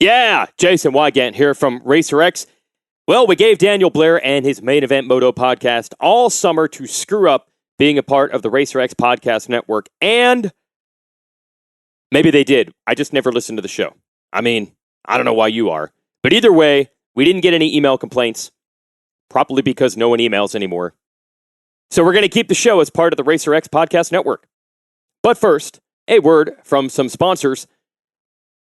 Yeah, Jason Wygant here from RacerX. Well, we gave Daniel Blair and his Main Event Moto podcast all summer to screw up being a part of the RacerX podcast network, and maybe they did. I just never listened to the show. I mean, I don't know why you are. But either way, we didn't get any email complaints, probably because no one emails anymore. So we're going to keep the show as part of the RacerX podcast network. But first, a word from some sponsors.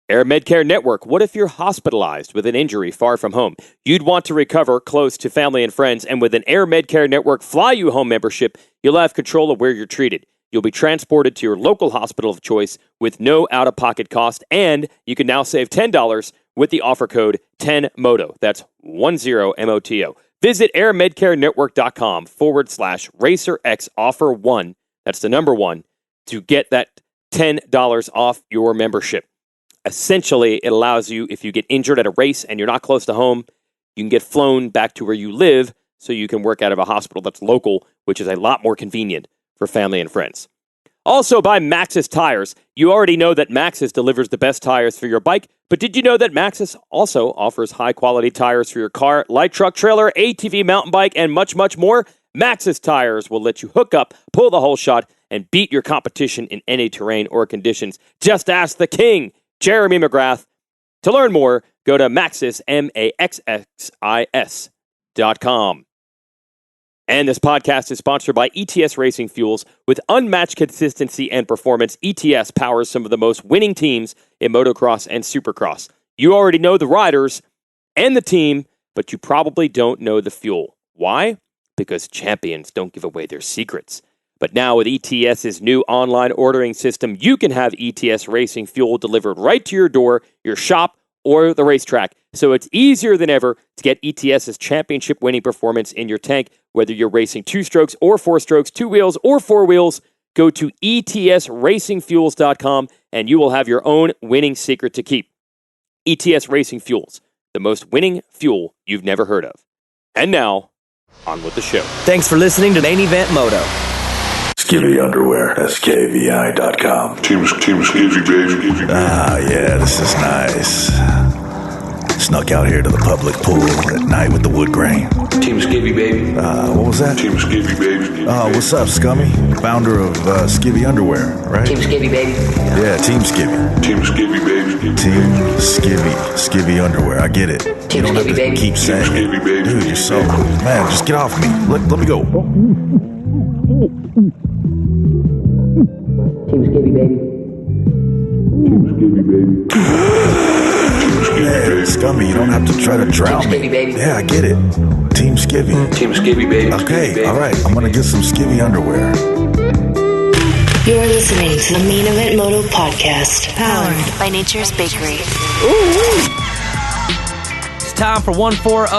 Air Medcare Network. What if you're hospitalized with an injury far from home? You'd want to recover close to family and friends, and with an Air Medcare Network Fly You Home membership, you'll have control of where you're treated. You'll be transported to your local hospital of choice with no out-of-pocket cost, and you can now save $10 with the offer code 10MOTO. That's 10MOTO. Visit airmedcarenetwork.com/RacerXoffer1. That's the number 1 to get that $10 off your membership. Essentially, it allows you, if you get injured at a race and you're not close to home, you can get flown back to where you live so you can work out of a hospital that's local, which is a lot more convenient for family and friends. Also by Maxxis Tires. You already know that Maxxis delivers the best tires for your bike, but did you know that Maxxis also offers high-quality tires for your car, light truck, trailer, ATV, mountain bike, and much, much more? Maxxis Tires will let you hook up, pull the whole shot, and beat your competition in any terrain or conditions. Just ask the king, Jeremy McGrath. To learn more, go to Maxxis, MAXXIS.com. And this podcast is sponsored by ETS Racing Fuels. With unmatched consistency and performance, ETS powers some of the most winning teams in motocross and supercross. You already know the riders and the team, but you probably don't know the fuel. Why? Because champions don't give away their secrets. But now with ETS's new online ordering system, you can have ETS Racing Fuel delivered right to your door, your shop, or the racetrack. So it's easier than ever to get ETS's championship-winning performance in your tank, whether you're racing 2 strokes or 4 strokes, 2 wheels or 4 wheels. Go to ETSRacingFuels.com and you will have your own winning secret to keep. ETS Racing Fuels, the most winning fuel you've never heard of. And now, on with the show. Thanks for listening to Main Event Moto. Skeevy Underwear, SKVI.com. Team Skeevy, baby. Ah, yeah, this is nice. Snuck out here to the public pool at night with the wood grain. Team Skeevy, baby. What was that? Team Skeevy, baby. What's up, Scummy? Founder of Skeevy Underwear, right? Team Skeevy, baby. Yeah, Team Skeevy. Team Skeevy, baby. Team Skeevy. Skeevy Underwear, I get it. Team You don't have Skeevy, to baby. keep saying Team Skeevy, it. baby. Dude, you're so... Man, just get off me. Let me go. Team Skeevy, baby. Team Skeevy, baby. Yeah, Scummy, you don't have to try to drown Team me. Skeevy, baby. Yeah, I get it. Team Skeevy. Team Skeevy, baby. Okay, all right. I'm going to get some Skeevy Underwear. You're listening to the Main Event Moto podcast, powered by Nature's Bakery. It's time for 140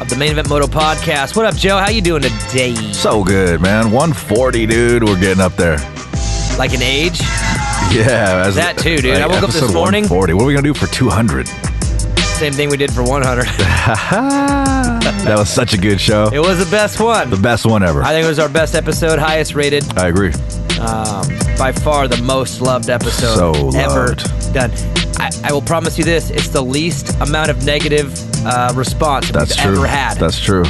of the Main Event Moto podcast. What up, Joe? How you doing today? So good, man. 140, dude. We're getting up there. Like an age? Yeah. That too, dude. I woke up this episode morning. 140. What are we going to do for 200? Same thing we did for 100. That was such a good show. It was the best one. The best one ever. I think it was our best episode, highest rated. I agree. By far the most loved episode So ever loved. done. I will promise you this, it's the least amount of negative response That's we've true. ever had. That's true.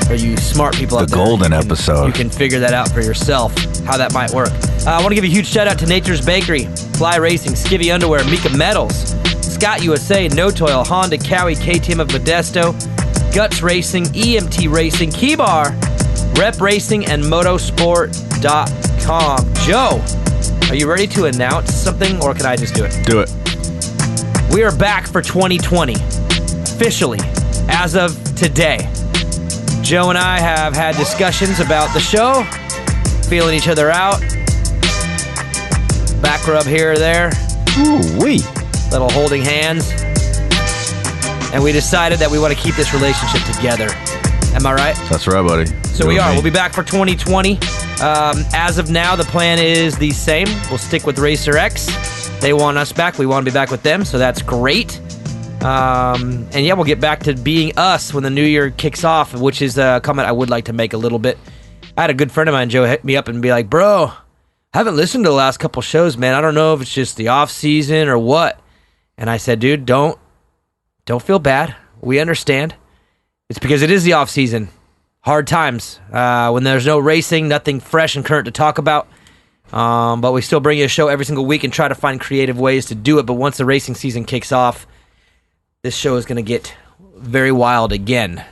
For you smart people The out there. golden you can- episode. You can figure that out for yourself, how that might work. I want to give a huge shout out to Nature's Bakery, Fly Racing, Skeevy Underwear, Mika Metals, Scott USA, No Toil, Honda, Cowie, KTM of Modesto, Guts Racing, EMT Racing, Keybar, Rep Racing, and Motosport.com. Joe, are you ready to announce something, or can I just do it? Do it. We are back for 2020, officially, as of today. Joe and I have had discussions about the show, feeling each other out, back rub here or there, Ooh-wee. little holding hands, and we decided that we want to keep this relationship together. Am I right? That's right, buddy. So we are. We'll be back for 2020. As of now, the plan is the same. We'll stick with Racer X. They want us back. We want to be back with them, so that's great. And yeah, we'll get back to being us when the new year kicks off, which is a comment I would like to make a little bit. I had a good friend of mine, Joe, hit me up and be like, bro, haven't listened to the last couple shows, man. I don't know if it's just the off season or what. And I said, dude, don't feel bad. We understand. It's because it is the off season. Hard times. When there's no racing, nothing fresh and current to talk about. But we still bring you a show every single week and try to find creative ways to do it. But once the racing season kicks off, this show is going to get very wild again.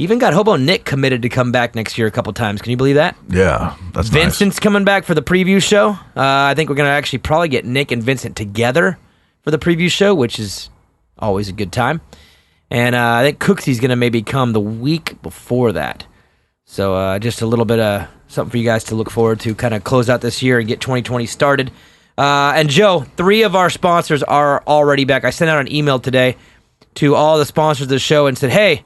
Even got Hobo Nick committed to come back next year a couple times. Can you believe that? Yeah, that's Vincent's nice. coming back for the preview show. I think we're going to actually probably get Nick and Vincent together for the preview show, which is always a good time. And I think Cooksy's going to maybe come the week before that. So just a little bit of something for you guys to look forward to, kind of close out this year and get 2020 started. And Joe, 3 of our sponsors are already back. I sent out an email today to all the sponsors of the show and said, hey,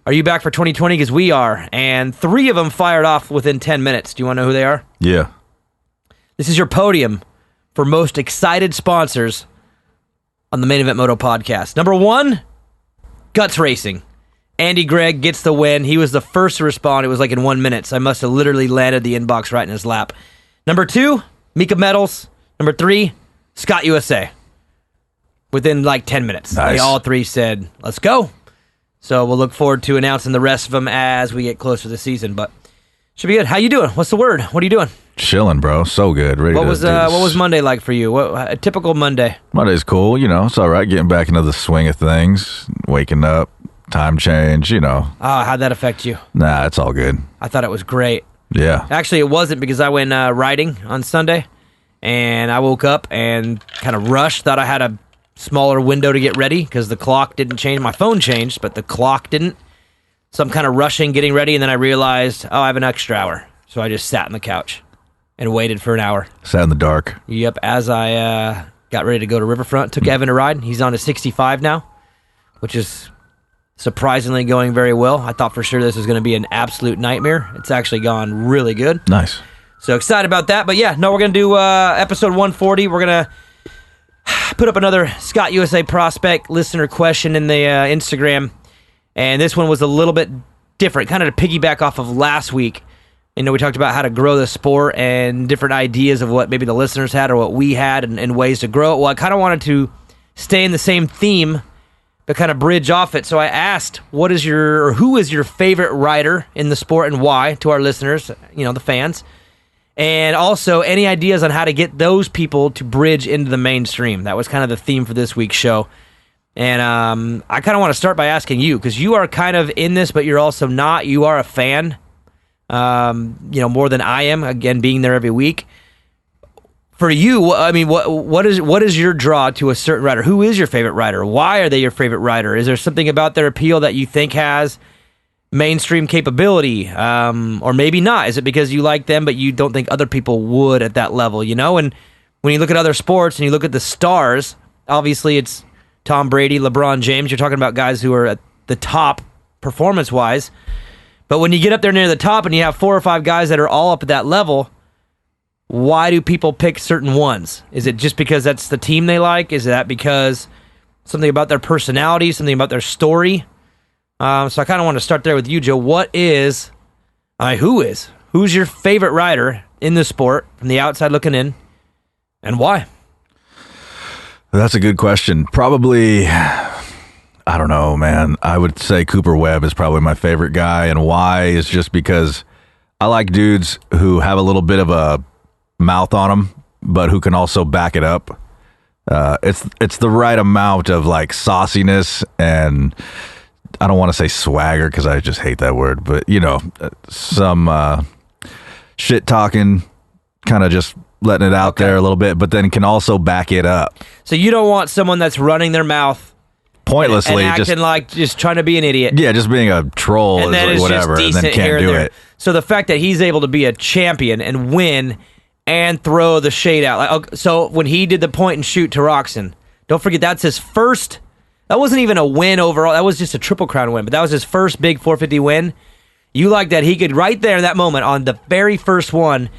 are you back for 2020? Because we are. And 3 of them fired off within 10 minutes. Do you want to know who they are? Yeah. This is your podium for most excited sponsors on the Main Event Moto podcast. Number 1, Guts Racing. Andy Gregg gets the win. He was the first to respond. It was like in 1 minute, so I must have literally landed the inbox right in his lap. Number 2, Mika Metals. Number 3, Scott USA. Within like 10 minutes. Nice. They all 3 said, let's go. So we'll look forward to announcing the rest of them as we get closer to the season. But should be good. How you doing? What's the word? What are you doing? Chilling, bro. So good. Ready What to was do this. what was Monday like for you? A typical Monday. Monday's cool. It's all right. Getting back into the swing of things. Waking up. Time change. How'd that affect you? Nah, it's all good. I thought it was great. Yeah. Actually, it wasn't because I went riding on Sunday, and I woke up and kind of rushed. Thought I had a smaller window to get ready because the clock didn't change. My phone changed, but the clock didn't. So I'm kind of rushing, getting ready, and then I realized, I have an extra hour. So I just sat on the couch and waited for an hour. Sat in the dark. Yep, as I got ready to go to Riverfront, took Evan a ride. He's on a 65 now, which is surprisingly going very well. I thought for sure this was going to be an absolute nightmare. It's actually gone really good. Nice. So excited about that. But yeah, no, we're going to do episode 140. We're going to put up another Scott USA prospect listener question in the Instagram. And this one was a little bit different, kind of to piggyback off of last week. We talked about how to grow the sport and different ideas of what maybe the listeners had or what we had and ways to grow it. Well, I kind of wanted to stay in the same theme, but kind of bridge off it. So I asked, who is your favorite rider in the sport and why, to our listeners, the fans. And also, any ideas on how to get those people to bridge into the mainstream. That was kind of the theme for this week's show. And I kind of want to start by asking you, because you are kind of in this, but you're also not. You are a fan, more than I am, again, being there every week. For you, I mean, what is your draw to a certain rider? Who is your favorite rider? Why are they your favorite rider? Is there something about their appeal that you think has mainstream capability, or maybe not? Is it because you like them, but you don't think other people would at that level, And when you look at other sports and you look at the stars, obviously it's Tom Brady, LeBron James. You're talking about guys who are at the top performance-wise. But when you get up there near the top and you have 4 or 5 guys that are all up at that level, why do people pick certain ones? Is it just because that's the team they like? Is that because something about their personality, something about their story? So I kind of want to start there with you, Joe. Who's your favorite rider in the sport from the outside looking in, and why? That's a good question. Probably, I don't know, man. I would say Cooper Webb is probably my favorite guy, and why is just because I like dudes who have a little bit of a mouth on them, but who can also back it up. It's the right amount of like sauciness, and I don't want to say swagger because I just hate that word, but some shit talking, kind of just letting it out there a little bit, but then can also back it up. So you don't want someone that's running their mouth pointlessly, and acting just trying to be an idiot. Yeah, just being a troll and then is like whatever, and then can't do it. So the fact that he's able to be a champion and win and throw the shade out. So when he did the point and shoot to Roxon, don't forget that's his first. That wasn't even a win overall. That was just a Triple Crown win, but that was his first big 450 win. You like that he could right there in that moment on the very first one,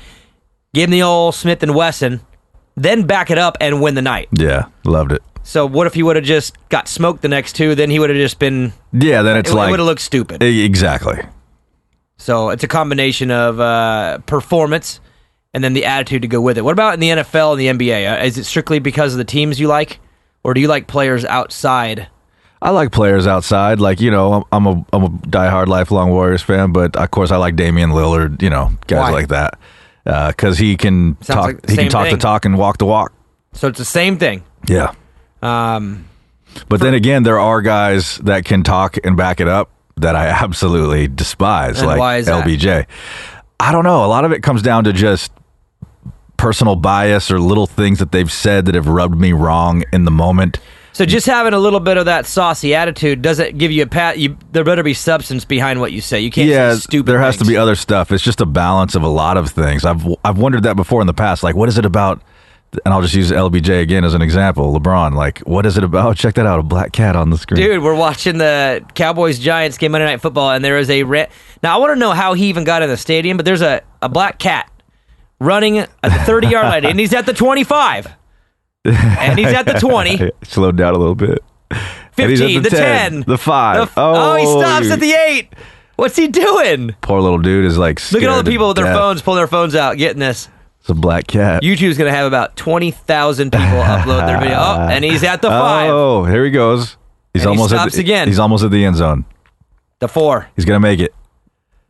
give him the old Smith & Wesson, then back it up and win the night. Yeah, loved it. So what if he would have just got smoked the next 2? Then he would have just been... Yeah, then it would have looked stupid. Exactly. So it's a combination of performance and then the attitude to go with it. What about in the NFL and the NBA? Is it strictly because of the teams you like, or do you like players outside? I like players outside. Like, I'm a diehard lifelong Warriors fan, but of course I like Damian Lillard, guys Why? like that. Because he can Sounds talk like the he can same talk thing. the talk and walk the walk. So it's the same thing. Yeah. But then again, there are guys that can talk and back it up that I absolutely despise, And like why is that? LBJ. I don't know. A lot of it comes down to just personal bias or little things that they've said that have rubbed me wrong in the moment. So just having a little bit of that saucy attitude doesn't give you a pat. There better be substance behind what you say. You can't say stupid there has to things. be other stuff. It's just a balance of a lot of things. I've wondered that before in the past. Like, what is it about? And I'll just use LBJ again as an example. LeBron, like, what is it about? Oh, check that out, a black cat on the screen. Dude, we're watching the Cowboys-Giants game Monday Night Football, and there is a now I want to know how he even got in the stadium, but there's a black cat running at the 30-yard line, and he's at the 25. And he's at the 20. Slowed down a little bit. 15, the 10. The 5. He stops at the 8. What's he doing? Poor little dude is like Look at all scared the people to with their death. phones, pulling their phones out, getting this. It's a black cat. YouTube's going to have about 20,000 people upload their video. Oh, and he's at the 5. Oh, here he goes. He's And he almost stops at the, again. He's almost at the end zone. The 4. He's gonna make it.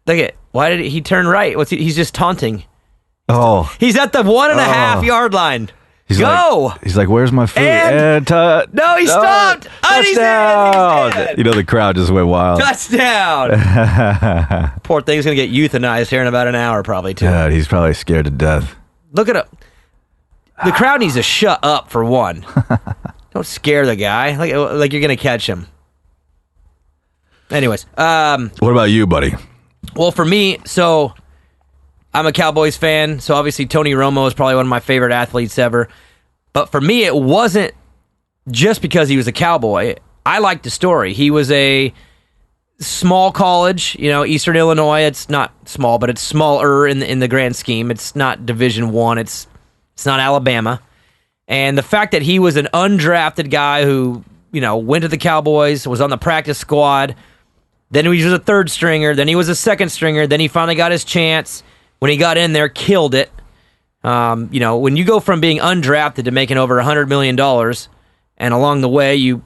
Look at, why did he turn right? He's just taunting. Oh, He's at the 1.5 yard line. he's Go! He's like, where's my food? And- No, he stopped! And he's in! Touchdown! He's in! The crowd just went wild. Touchdown! Poor thing's going to get euthanized here in about an hour, probably, too. God, he's probably scared to death. Look at him. The crowd needs to shut up, for one. Don't scare the guy. Like you're going to catch him. Anyways. What about you, buddy? Well, for me, so I'm a Cowboys fan, so obviously Tony Romo is probably one of my favorite athletes ever. But for me, it wasn't just because he was a Cowboy. I liked the story. He was a small college, Eastern Illinois. It's not small, but it's smaller in the grand scheme. It's not Division I. It's not Alabama. And the fact that he was an undrafted guy who, went to the Cowboys, was on the practice squad, then he was a third stringer, then he was a second stringer, then he finally got his chance. When he got in there, killed it. When you go from being undrafted to making over $100 million, and along the way you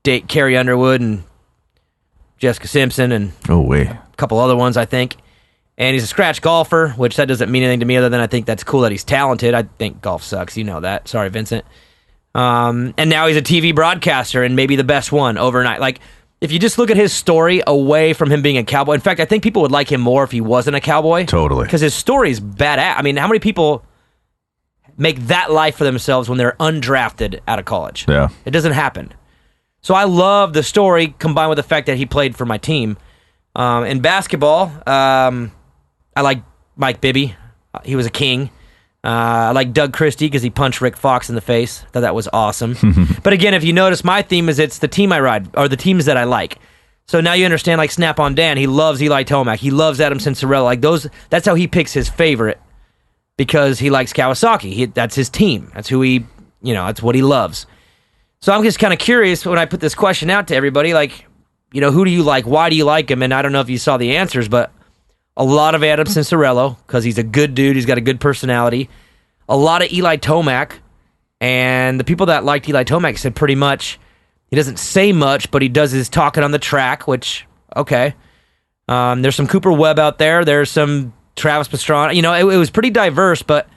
date Carrie Underwood and Jessica Simpson and a couple other ones, I think. And he's a scratch golfer, which that doesn't mean anything to me other than I think that's cool that he's talented. I think golf sucks. You know that. Sorry, Vincent. And now he's a TV broadcaster and maybe the best one overnight. Like, if you just look at his story away from him being a Cowboy, in fact, I think people would like him more if he wasn't a Cowboy. Totally. Because his story's badass. I mean, how many people make that life for themselves when they're undrafted out of college? Yeah. It doesn't happen. So I love the story combined with the fact that he played for my team. In basketball, I like Mike Bibby. He was a king. I like Doug Christie because he punched Rick Fox in the face. Thought that was awesome. But again, if you notice, my theme is it's the team I ride, or the teams that I like. So now you understand, like Snap on Dan, he loves Eli Tomac. He loves Adam Cincerella. Like that's how he picks his favorite, because he likes Kawasaki. That's his team. That's who he, that's what he loves. So I'm just kind of curious when I put this question out to everybody, like, who do you like? Why do you like him? And I don't know if you saw the answers, but a lot of Adam Cincerello, because he's a good dude. He's got a good personality. A lot of Eli Tomac. And the people that liked Eli Tomac said pretty much, he doesn't say much, but he does his talking on the track, which, okay. There's some Cooper Webb out there. There's some Travis Pastrana. It was pretty diverse, but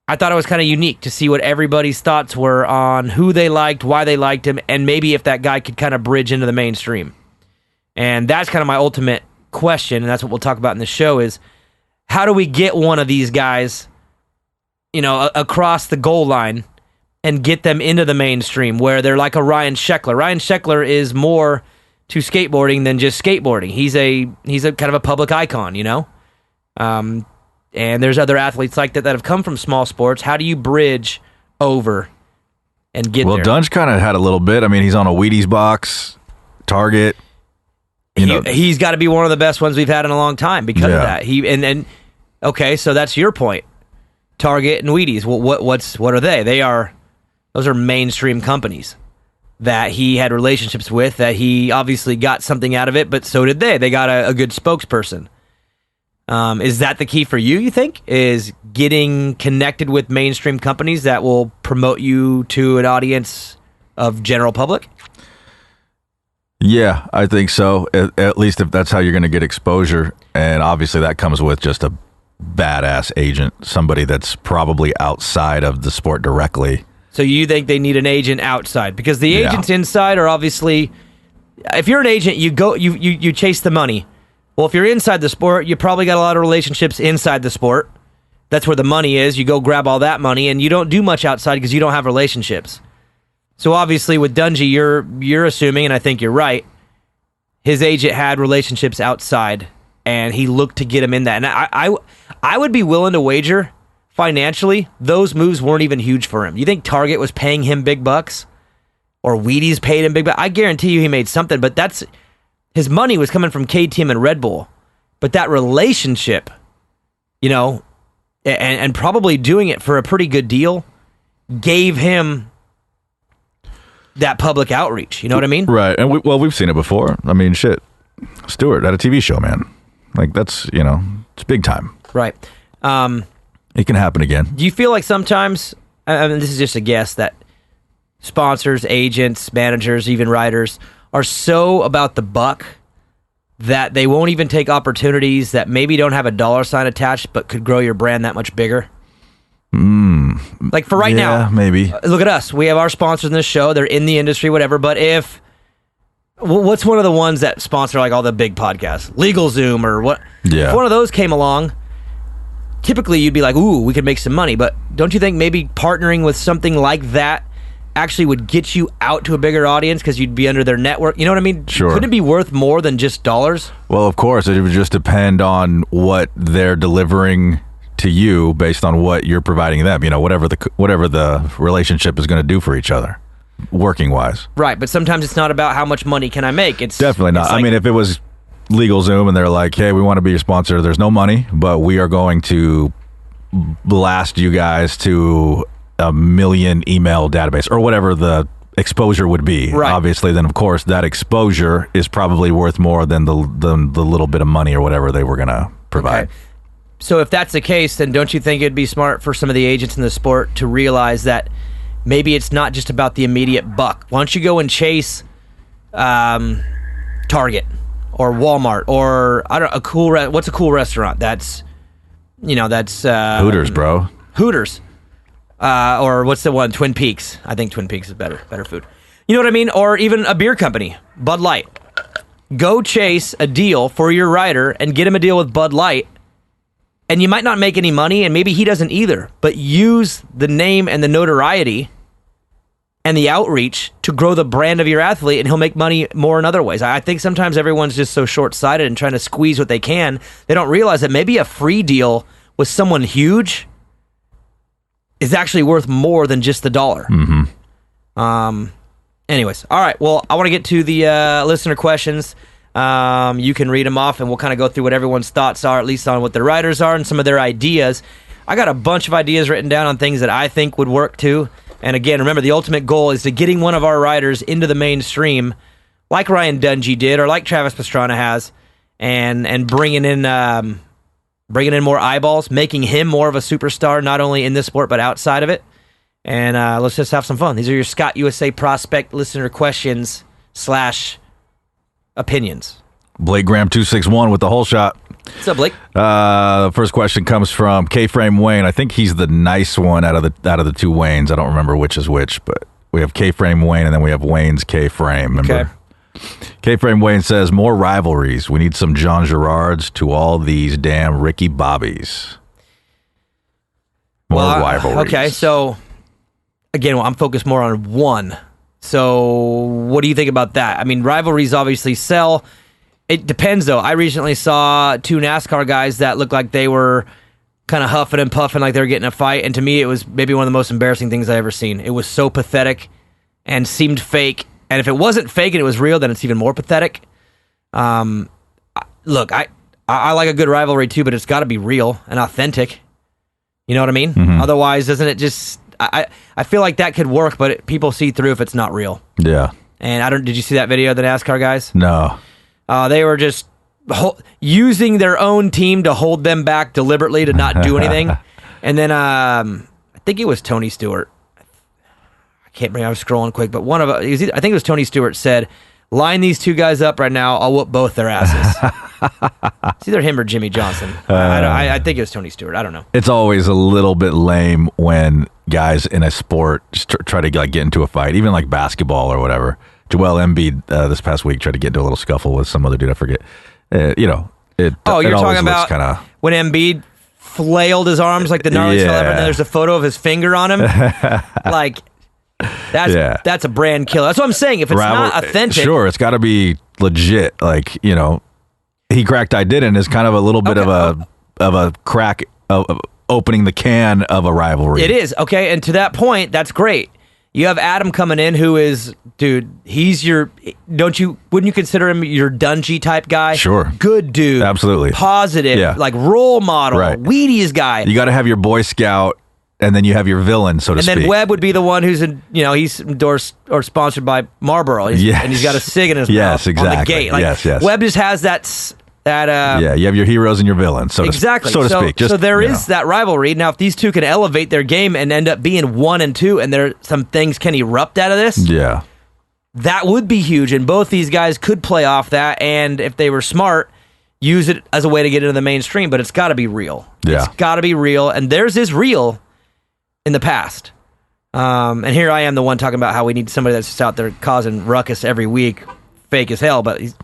I thought it was kind of unique to see what everybody's thoughts were on who they liked, why they liked him, and maybe if that guy could kind of bridge into the mainstream. And that's kind of my ultimate question, and that's what we'll talk about in the show, is how do we get one of these guys, across the goal line and get them into the mainstream where they're like a Ryan Sheckler. Ryan Sheckler is more to skateboarding than just skateboarding. He's a kind of a public icon, and there's other athletes like that have come from small sports. How do you bridge over and get there? Well, Dunge kind of had a little bit. I mean, he's on a Wheaties box, Target. He's got to be one of the best ones we've had in a long time because of that. Okay, so that's your point. Target and Wheaties. Well, what are they? Those are mainstream companies that he had relationships with, that he obviously got something out of it, but so did they. They got a good spokesperson. Is that the key for you, you think? Is getting connected with mainstream companies that will promote you to an audience of general public? Yeah, I think so. At least if that's how you're going to get exposure. And obviously that comes with just a badass agent, somebody that's probably outside of the sport directly. So you think they need an agent outside? Because the agents inside are obviously, if you're an agent, you chase the money. Well, if you're inside the sport, you probably got a lot of relationships inside the sport. That's where the money is. You go grab all that money, and you don't do much outside because you don't have relationships. So obviously with Dungy, you're assuming, and I think you're right, his agent had relationships outside, and he looked to get him in that. And I would be willing to wager financially those moves weren't even huge for him. You think Target was paying him big bucks? Or Wheaties paid him big bucks? I guarantee you he made something, but his money was coming from KTM and Red Bull. But that relationship, and probably doing it for a pretty good deal, gave him that public outreach. You know what I mean? Right. And we've seen it before. I mean, shit. Stewart had a TV show, man. Like, that's, it's big time. Right. It can happen again. Do you feel like sometimes, I mean, this is just a guess, that sponsors, agents, managers, even writers are so about the buck that they won't even take opportunities that maybe don't have a dollar sign attached but could grow your brand that much bigger? Like for right now, maybe. Look at us. We have our sponsors in this show. They're in the industry, whatever. But what's one of the ones that sponsor like all the big podcasts? LegalZoom or what? Yeah. If one of those came along, typically you'd be like, ooh, we could make some money. But don't you think maybe partnering with something like that actually would get you out to a bigger audience because you'd be under their network? You know what I mean? Sure. Couldn't it be worth more than just dollars? Well, of course. It would just depend on what they're delivering to you based on what you're providing them. Whatever the relationship is going to do for each other, working wise. Right, but sometimes it's not about how much money can I make. It's definitely not. I mean, if it was LegalZoom and they're like, hey, we want to be your sponsor, there's no money, but we are going to blast you guys to a million email database or whatever the exposure would be. Right. Obviously, then of course that exposure is probably worth more than the little bit of money or whatever they were going to provide. Okay. So if that's the case, then don't you think it'd be smart for some of the agents in the sport to realize that maybe it's not just about the immediate buck? Why don't you go and chase Target or Walmart or what's a cool restaurant? That's Hooters, bro. Hooters. Or what's the one? Twin Peaks. I think Twin Peaks is better food. You know what I mean? Or even a beer company, Bud Light. Go chase a deal for your writer and get him a deal with Bud Light. And you might not make any money, and maybe he doesn't either, but use the name and the notoriety and the outreach to grow the brand of your athlete, and he'll make money more in other ways. I think sometimes everyone's just so short-sighted and trying to squeeze what they can, they don't realize that maybe a free deal with someone huge is actually worth more than just the dollar. Mm-hmm. Anyways, all right, well, I want to get to the listener questions. You can read them off, and we'll kind of go through what everyone's thoughts are, at least on what the writers are and some of their ideas. I got a bunch of ideas written down on things that I think would work too. And again, remember, the ultimate goal is to getting one of our writers into the mainstream, like Ryan Dungey did, or like Travis Pastrana has, and bringing in more eyeballs, making him more of a superstar, not only in this sport but outside of it. And let's just have some fun. These are your Scott USA Prospect listener questions / opinions. Blake Graham 261 with the whole shot. What's up, Blake? The first question comes from K-Frame Wayne. I think he's the nice one out of the two Waynes. I don't remember which is which, but we have K-Frame Wayne and then we have Wayne's K-Frame. Remember? Okay. K-Frame Wayne says, more rivalries. We need some John Girards to all these damn Ricky Bobbies. More rivalries. Okay, so again, I'm focused more on one. So what do you think about that? I mean, rivalries obviously sell. It depends, though. I recently saw two NASCAR guys that looked like they were kind of huffing and puffing like they were getting in a fight, and to me, it was maybe one of the most embarrassing things I've ever seen. It was so pathetic and seemed fake, and if it wasn't fake and it was real, then it's even more pathetic. Look, I like a good rivalry too, but it's got to be real and authentic. You know what I mean? Mm-hmm. Otherwise, doesn't it just... I feel like that could work, but people see through if it's not real. Yeah. And did you see that video of the NASCAR guys? No. They were just using their own team to hold them back deliberately to not do anything. And then I think it was Tony Stewart. I can't remember. I was scrolling quick, but I think it was Tony Stewart said, "Line these two guys up right now. I'll whoop both their asses." It's either him or Jimmy Johnson. I think it was Tony Stewart. I don't know. It's always a little bit lame when guys in a sport just try to get into a fight, even like basketball or whatever. Joel Embiid this past week tried to get into a little scuffle with some other dude. I forget. You're talking about when Embiid flailed his arms like the gnarliest fella ever, and then there's a photo of his finger on him. Like, that's a brand killer. That's what I'm saying. If it's not authentic, sure, it's got to be legit. Like, he cracked, I didn't is kind of a little bit of a crack of opening the can of a rivalry. It is okay, and to that point, that's great. You have Adam coming in, who is, dude, he's wouldn't you consider him your Dungy type guy? Sure. Good dude. Absolutely. Positive, like role model, right. Wheaties guy. You got to have your Boy Scout, and then you have your villain, so to speak. And then Webb would be the one who's, he's endorsed or sponsored by Marlboro, and he's got a cig in his mouth exactly. on the gate. Like, yes. Webb just has that you have your heroes and your villains, so to speak. So there is that rivalry. Now, if these two can elevate their game and end up being 1 and 2, and some things can erupt out of this, that would be huge. And both these guys could play off that, and if they were smart, use it as a way to get into the mainstream. But it's got to be real. Yeah. It's got to be real, and theirs is real in the past. And here I am, the one talking about how we need somebody that's just out there causing ruckus every week. Fake as hell, but he's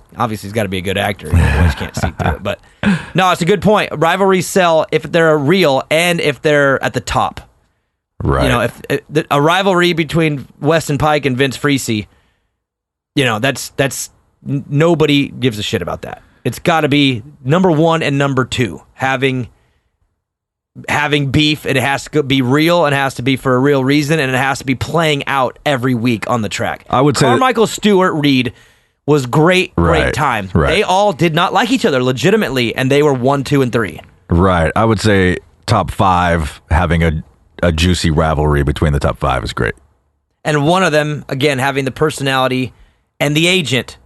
got to be a good actor. You boys can't see through it. But no, it's a good point. Rivalries sell if they're real and if they're at the top. Right. If a rivalry between Weston Pike and Vince Freese, that's nobody gives a shit about that. It's got to be number 1 and number 2 having beef, and it has to be real, and it has to be for a real reason, and it has to be playing out every week on the track. I would say Carmichael Stewart Reed was great time. Right. They all did not like each other legitimately, and they were 1, 2, and 3. Right. I would say top 5 having a juicy rivalry between the top 5 is great. And one of them, again, having the personality and the agent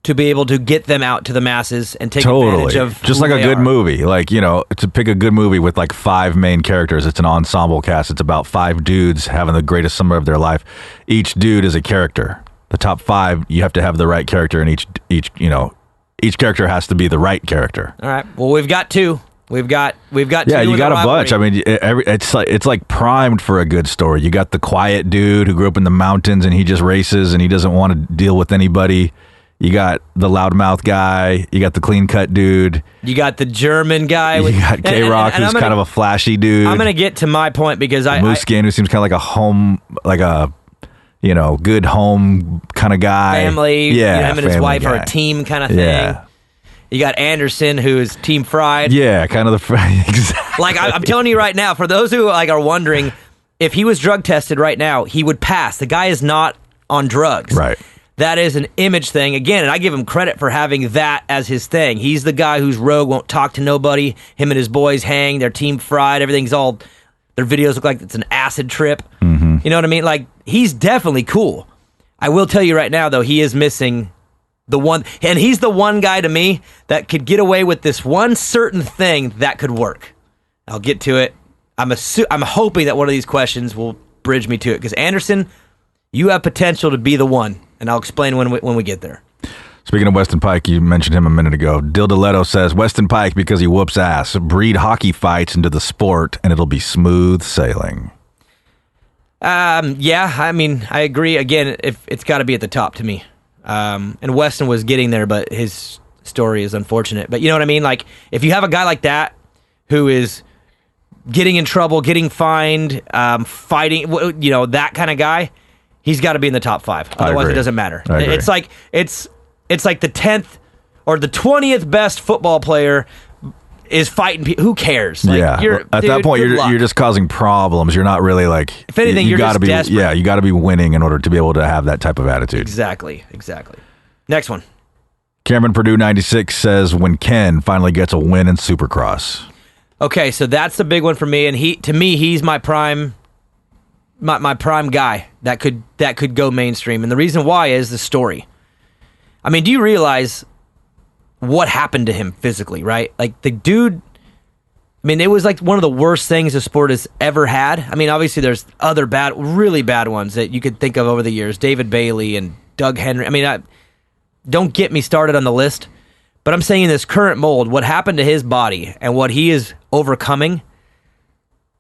to be able to get them out to the masses and take advantage of just like a good movie. Like, to pick a good movie with like 5 main characters, it's an ensemble cast. It's about 5 dudes having the greatest summer of their life. Each dude is a character. The top 5, you have to have the right character, and each character has to be the right character. All right. Well, we've got 2. We've got 2. Yeah, you got a bunch. I mean, it's like primed for a good story. You got the quiet dude who grew up in the mountains, and he just races, and he doesn't want to deal with anybody. You got the loudmouth guy. You got the clean cut dude. You got the German guy. You got K-Rock, who's kind of a flashy dude. I'm going to get to my point because Mooskin, who seems kind of like a good home kind of guy. Family. Yeah, him and his wife are a team kind of thing. Yeah. You got Anderson, who is Team Fried. Yeah, kind of the exactly. Like I'm telling you right now, for those who are wondering, if he was drug tested right now, he would pass. The guy is not on drugs. Right. That is an image thing. Again, and I give him credit for having that as his thing. He's the guy who's rogue, won't talk to nobody. Him and his boys hang. They're Team Fried. Everything's all... Their videos look like it's an acid trip. Mm-hmm. You know what I mean? Like, he's definitely cool. I will tell you right now, though, he is missing the one... And he's the one guy to me that could get away with this one certain thing that could work. I'll get to it. I'm hoping that one of these questions will bridge me to it. Because Anderson, you have potential to be the one. And I'll explain when we get there. Speaking of Weston Pike, you mentioned him a minute ago. Dildoletto says, Weston Pike, because he whoops ass, breed hockey fights into the sport, and it'll be smooth sailing. Yeah, I mean, I agree. Again, if it's got to be at the top to me. And Weston was getting there, but his story is unfortunate. But you know what I mean? Like, if you have a guy like that who is getting in trouble, getting fined, fighting, that kind of guy, he's got to be in the top 5. Otherwise, it doesn't matter. It's like the 10th or the 20th best football player is fighting people. Who cares? Like, at that point, you're just causing problems. You're not really like. If anything, you're just desperate. Yeah, you got to be winning in order to be able to have that type of attitude. Exactly. Next one. Cameron Purdue 96 says, when Ken finally gets a win in Supercross. Okay, so that's the big one for me, and he's my prime. My prime guy that could go mainstream, and the reason why is the story. I mean, do you realize what happened to him physically, right? Like, the dude, I mean, it was like one of the worst things the sport has ever had. I mean, obviously there's other really bad ones that you could think of over the years. David Bailey and Doug Henry. I mean, don't get me started on the list, but I'm saying in this current mold, what happened to his body and what he is overcoming,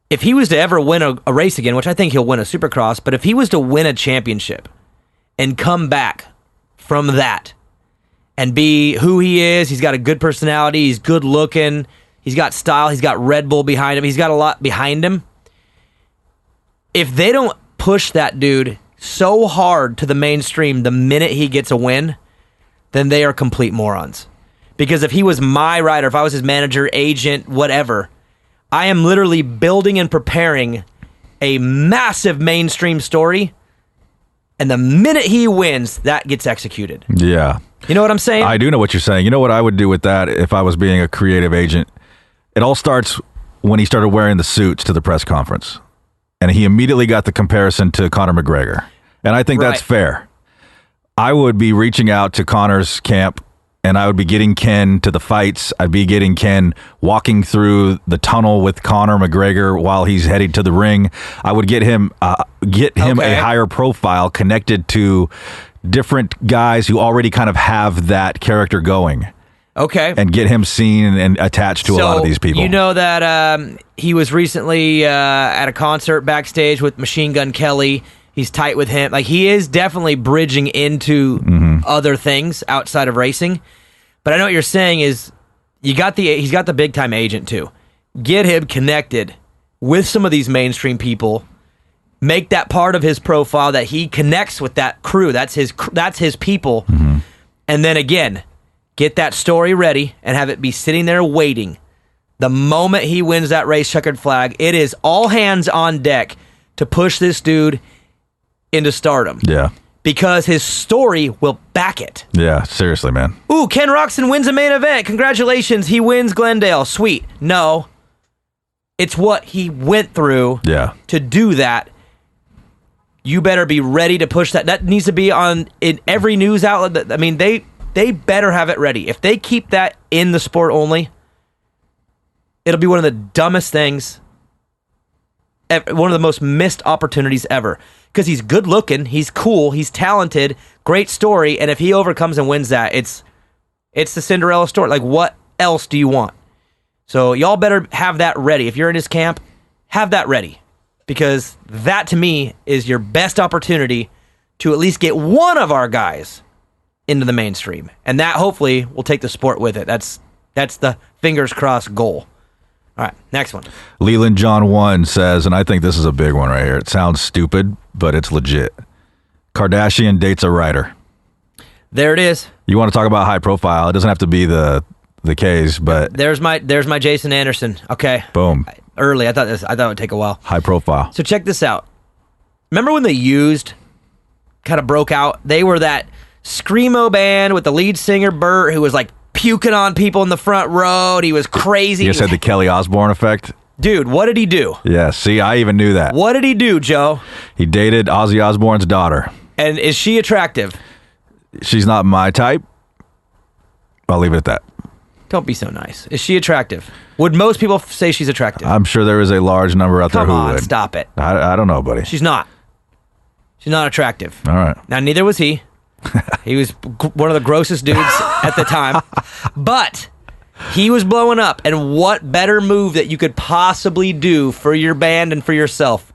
if he was to ever win a race again, which I think he'll win a Supercross, but if he was to win a championship and come back from that and be who he is, he's got a good personality, he's good looking, he's got style, he's got Red Bull behind him, he's got a lot behind him. If they don't push that dude so hard to the mainstream the minute he gets a win, then they are complete morons. Because if he was my rider, if I was his manager, agent, whatever, I am literally building and preparing a massive mainstream story, and the minute he wins, that gets executed. Yeah. You know what I'm saying? I do know what you're saying. You know what I would do with that if I was being a creative agent? It all starts when he started wearing the suits to the press conference. And he immediately got the comparison to Conor McGregor. And I think that's fair. I would be reaching out to Conor's camp, and I would be getting Ken to the fights. I'd be getting Ken walking through the tunnel with Conor McGregor while he's heading to the ring. I would get him a higher profile connected to different guys who already kind of have that character going. Okay. And get him seen and attached to a lot of these people. You know that he was recently at a concert backstage with Machine Gun Kelly. He's tight with him. Like, he is definitely bridging into other things outside of racing. But I know what you're saying is he's got the big time agent too. Get him connected with some of these mainstream people. Make that part of his profile that he connects with that crew. That's his people. And then again, get that story ready and have it be sitting there waiting. The moment he wins that race checkered flag, it is all hands on deck to push this dude into stardom. Yeah. Because his story will back it. Yeah, seriously, man. Ooh, Ken Roxon wins a main event. Congratulations, he wins Glendale. Sweet. No. It's what he went through to do that. You better be ready to push that. That needs to be in every news outlet. I mean, they better have it ready. If they keep that in the sport only, it'll be one of the dumbest things, one of the most missed opportunities ever. Because he's good looking, he's cool, he's talented, great story, and if he overcomes and wins that, it's the Cinderella story. Like, what else do you want? So y'all better have that ready. If you're in his camp, have that ready. Because that, to me, is your best opportunity to at least get one of our guys into the mainstream. And that, hopefully, will take the sport with it. That's the fingers crossed goal. All right, next one. Leland John 1 says, and I think this is a big one right here. It sounds stupid, but it's legit. Kardashian dates a writer. There it is. You want to talk about high profile? It doesn't have to be the case, but there's my Jason Anderson. Okay. Boom. Early. I thought it would take a while. High profile. So check this out. Remember when The Used kind of broke out? They were that screamo band with the lead singer Bert, who was like puking on people in the front row. He was crazy. You said the Kelly Osbourne effect? Dude, what did he do? Yeah, see, I even knew that. What did he do, Joe? He dated Ozzy Osbourne's daughter. And is she attractive? She's not my type. I'll leave it at that. Don't be so nice. Is she attractive? Would most people say she's attractive? I'm sure there is a large number out there who would. Stop it. I don't know, buddy. She's not. She's not attractive. All right. Now, neither was he. He was one of the grossest dudes at the time. But he was blowing up. And what better move that you could possibly do for your band and for yourself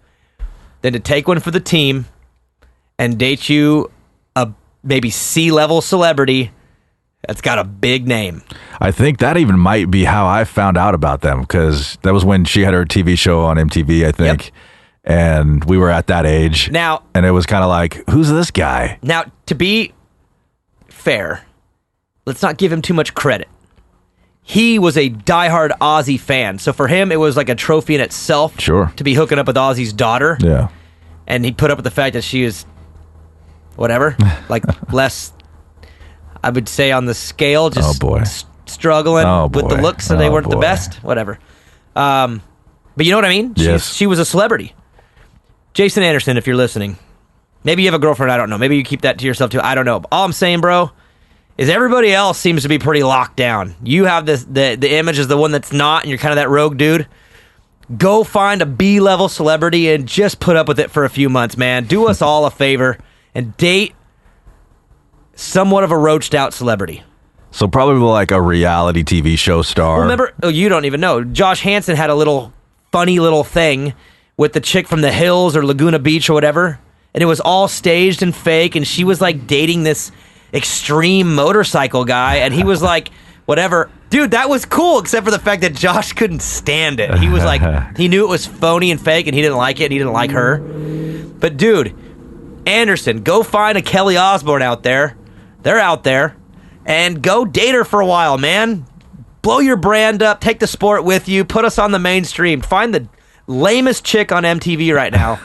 than to take one for the team and date you a maybe C-level celebrity that's got a big name. I think that even might be how I found out about them, because that was when she had her TV show on MTV, I think. Yep. And we were at that age. Now, and it was kind of like, who's this guy? Now, to be fair, let's not give him too much credit. He was a diehard Ozzy fan. So for him, it was like a trophy in itself. Sure. To be hooking up with Ozzy's daughter. Yeah. And he put up with the fact that she is, whatever, like less, I would say on the scale, just struggling with the looks, so they weren't the best. Whatever. But you know what I mean? Yes. She was a celebrity. Jason Anderson, if you're listening, maybe you have a girlfriend, I don't know. Maybe you keep that to yourself too, I don't know. All I'm saying, bro, is everybody else seems to be pretty locked down. You have the image as the one that's not, and you're kind of that rogue dude. Go find a B-level celebrity and just put up with it for a few months, man. Do us all a favor and date somewhat of a roached out celebrity. So probably like a reality TV show star. Well, remember, you don't even know. Josh Hansen had a little funny little thing with the chick from the Hills or Laguna Beach or whatever, and it was all staged and fake, and she was like dating this extreme motorcycle guy, and he was like, whatever. Dude, that was cool, except for the fact that Josh couldn't stand it. He was like, he knew it was phony and fake, and he didn't like it, and he didn't like her. But dude, Anderson, go find a Kelly Osbourne out there. They're out there. And go date her for a while, man. Blow your brand up. Take the sport with you. Put us on the mainstream. Find the lamest chick on MTV right now.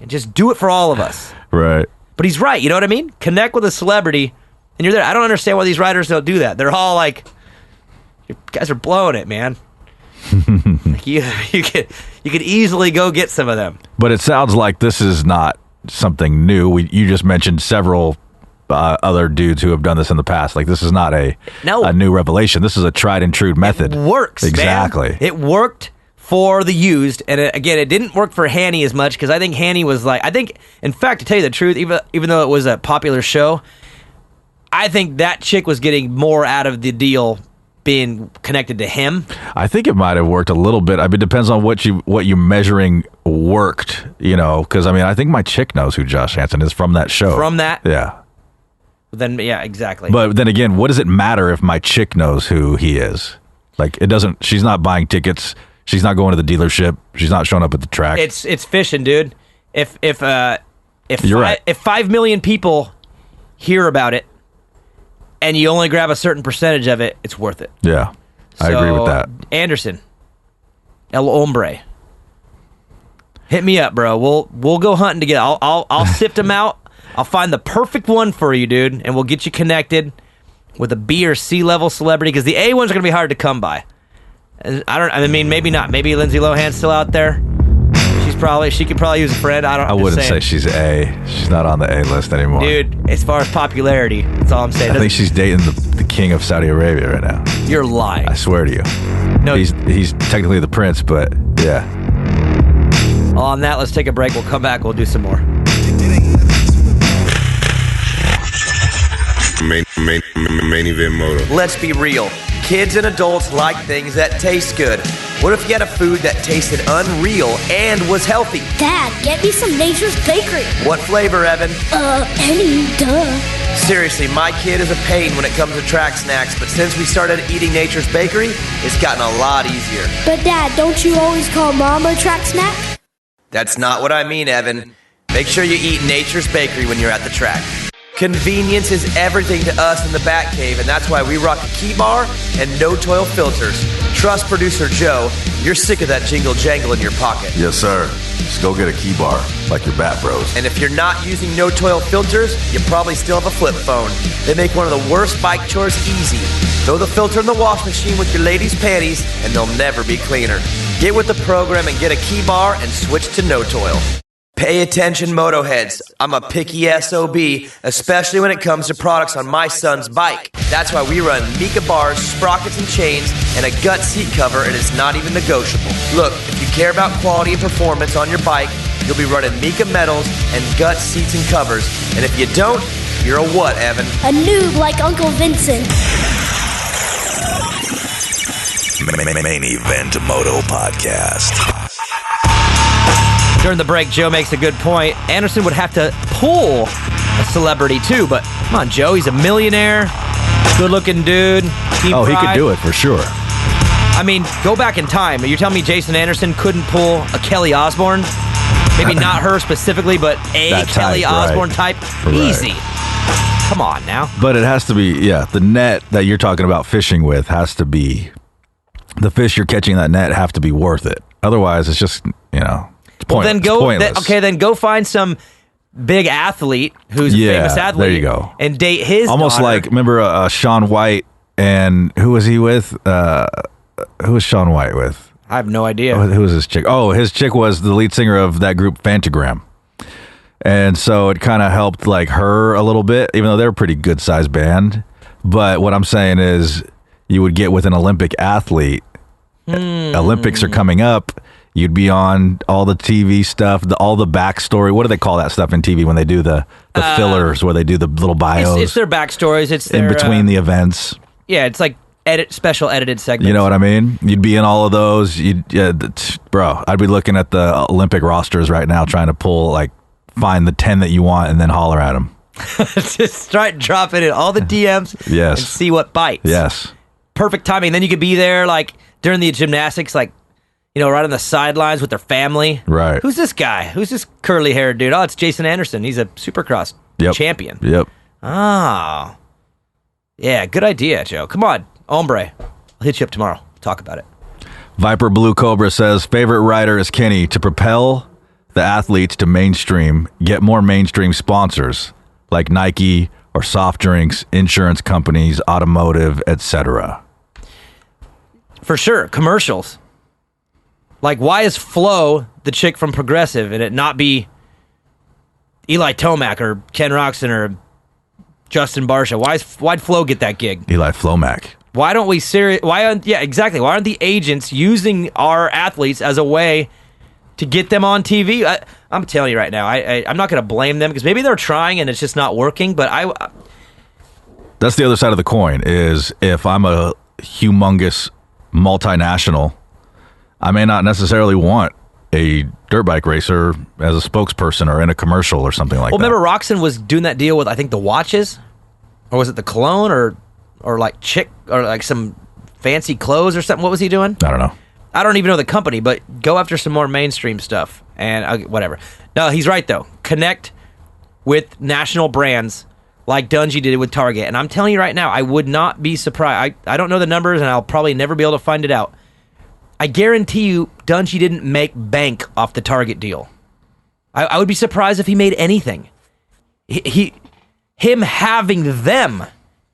And just do it for all of us. Right. But he's right. You know what I mean? Connect with a celebrity, and you're there. I don't understand why these writers don't do that. They're all like, you guys are blowing it, man. Like you could easily go get some of them. But it sounds like this is not something new. You just mentioned several other dudes who have done this in the past. Like, this is not a new revelation. This is a tried and true method. It works, exactly. Man. It worked for the used, and it didn't work for Hanny as much, because I think Hanny was like, in fact, to tell you the truth, even though it was a popular show, I think that chick was getting more out of the deal being connected to him. I think it might have worked a little bit. I mean, it depends on what you're measuring worked, because I think my chick knows who Josh Hansen is from that show. From that? Yeah. Then, yeah, exactly. But then again, what does it matter if my chick knows who he is? Like, it doesn't, she's not buying tickets. She's not going to the dealership. She's not showing up at the track. It's fishing, dude. If 5 million people hear about it, and you only grab a certain percentage of it, it's worth it. Yeah, I agree with that. Anderson, El Hombre, hit me up, bro. We'll go hunting together. I'll sift them out. I'll find the perfect one for you, dude, and we'll get you connected with a B or C level celebrity, because the A ones are gonna be hard to come by. Maybe not. Maybe Lindsay Lohan's still out there. She could probably use a friend. I wouldn't say she's A. She's not on the A list anymore. Dude, as far as popularity, that's all I'm saying. I think she's dating the king of Saudi Arabia right now. You're lying. I swear to you. No, he's technically the prince, but yeah. On that, let's take a break. We'll come back. We'll do some more. Main event Moto. Let's be real. Kids and adults like things that taste good. What if you had a food that tasted unreal and was healthy? Dad, get me some Nature's Bakery. What flavor, Evan? Any, duh. Seriously, my kid is a pain when it comes to track snacks, but since we started eating Nature's Bakery, it's gotten a lot easier. But Dad, don't you always call Mom a track snack? That's not what I mean, Evan. Make sure you eat Nature's Bakery when you're at the track. Convenience is everything to us in the Batcave, and that's why we rock a key bar and no-toil filters. Trust producer Joe, you're sick of that jingle jangle in your pocket. Yes, sir. Just go get a key bar, like your Bat Bros. And if you're not using no-toil filters, you probably still have a flip phone. They make one of the worst bike chores easy. Throw the filter in the wash machine with your ladies' panties, and they'll never be cleaner. Get with the program and get a key bar and switch to no-toil. Pay attention, Motoheads. I'm a picky SOB, especially when it comes to products on my son's bike. That's why we run Mika bars, sprockets and chains, and a gut seat cover, and it's not even negotiable. Look, if you care about quality and performance on your bike, you'll be running Mika metals and gut seats and covers. And if you don't, you're a what, Evan? A noob like Uncle Vincent. Main event Moto podcast. During the break, Joe makes a good point. Anderson would have to pull a celebrity too, but come on, Joe. He's a millionaire, good-looking dude. He could do it for sure. I mean, go back in time. You're telling me Jason Anderson couldn't pull a Kelly Osbourne? Maybe not her specifically, but that Kelly type, Osbourne right. type? Right. Easy. Come on now. But it has to be, the net that you're talking about fishing with has to be, the fish you're catching in that net have to be worth it. Otherwise, it's just, Well, then go find some big athlete who's a famous athlete. There you go. And date his almost daughter. like, remember Shaun White, and who was he with? Who was Shaun White with? I have no idea. Who was his chick? Oh, his chick was the lead singer of that group Fantagram. And so it kind of helped like her a little bit, even though they're a pretty good sized band. But what I'm saying is you would get with an Olympic athlete. Olympics are coming up. You'd be on all the TV stuff, all the backstory. What do they call that stuff in TV when they do the fillers, where they do the little bios? It's their backstories. It's their, in between the events. Yeah, it's like special edited segments. You know what I mean? You'd be in all of those. Bro, I'd be looking at the Olympic rosters right now, trying to find the 10 that you want, and then holler at them. Just start dropping in all the DMs. Yes. And see what bites. Yes. Perfect timing. Then you could be there like during the gymnastics, like, right on the sidelines with their family. Right. Who's this guy? Who's this curly haired dude? Oh, it's Jason Anderson. He's a Supercross champion. Yep. Oh. Yeah, good idea, Joe. Come on, hombre. I'll hit you up tomorrow. Talk about it. Viper Blue Cobra says, favorite rider is Kenny. To propel the athletes to mainstream, get more mainstream sponsors like Nike or soft drinks, insurance companies, automotive, etc. For sure. Commercials. Like, why is Flo the chick from Progressive and it not be Eli Tomac or Ken Roxon or Justin Barsha? Why'd Flo get that gig? Eli Flomac. Why don't we exactly. Why aren't the agents using our athletes as a way to get them on TV? I'm telling you right now, I'm not going to blame them because maybe they're trying and it's just not working. But that's the other side of the coin. Is if I'm a humongous multinational, I may not necessarily want a dirt bike racer as a spokesperson or in a commercial or something like that. Well, remember Roxon was doing that deal with, I think, the watches, or was it the cologne, or like chick, or like some fancy clothes or something? What was he doing? I don't know. I don't even know the company, but go after some more mainstream stuff and whatever. No, he's right though. Connect with national brands like Dungy did with Target, and I'm telling you right now, I would not be surprised. I don't know the numbers, and I'll probably never be able to find it out. I guarantee you, Dungy didn't make bank off the Target deal. I would be surprised if he made anything. Him having them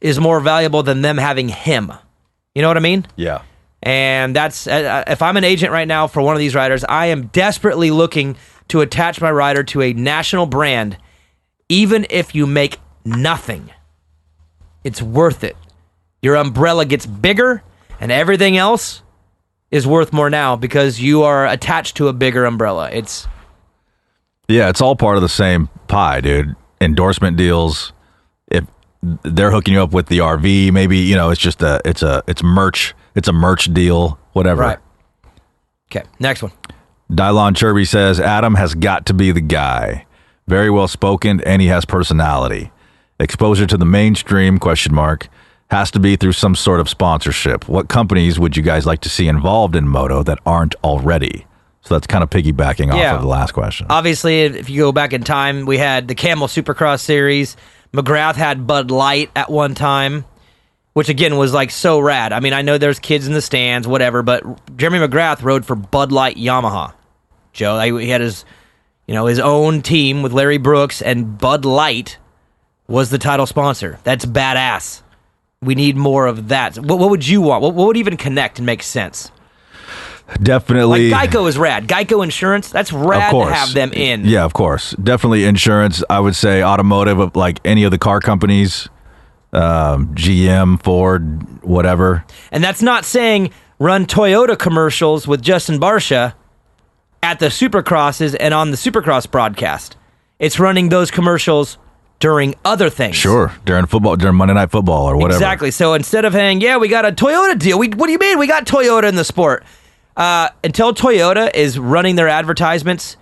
is more valuable than them having him. You know what I mean? Yeah. And that's, if I'm an agent right now for one of these riders, I am desperately looking to attach my rider to a national brand, even if you make nothing. It's worth it. Your umbrella gets bigger, and everything else is worth more now because you are attached to a bigger umbrella. It's all part of the same pie, dude. Endorsement deals. If they're hooking you up with the RV, maybe it's just it's merch. It's a merch deal, whatever. Right. Okay, next one. Dylon Chirby says Adam has got to be the guy. Very well spoken, and he has personality. Exposure to the mainstream ? Has to be through some sort of sponsorship. What companies would you guys like to see involved in Moto that aren't already? So that's kind of piggybacking off of the last question. Obviously, if you go back in time, we had the Camel Supercross Series. McGrath had Bud Light at one time, which again was like so rad. I mean, I know there's kids in the stands, whatever, but Jeremy McGrath rode for Bud Light Yamaha. Joe, he had his own team with Larry Brooks, and Bud Light was the title sponsor. That's badass. We need more of that. What would you want? What would even connect and make sense? Definitely. Like Geico is rad. Geico Insurance, that's rad to have them in. Yeah, of course. Definitely insurance. I would say automotive, like any of the car companies, GM, Ford, whatever. And that's not saying run Toyota commercials with Justin Barsha at the Supercrosses and on the Supercross broadcast. It's running those commercials during other things. Sure, during Monday Night Football or whatever. Exactly. So instead of saying, we got a Toyota deal. What do you mean? We got Toyota in the sport. Until Toyota is running their advertisements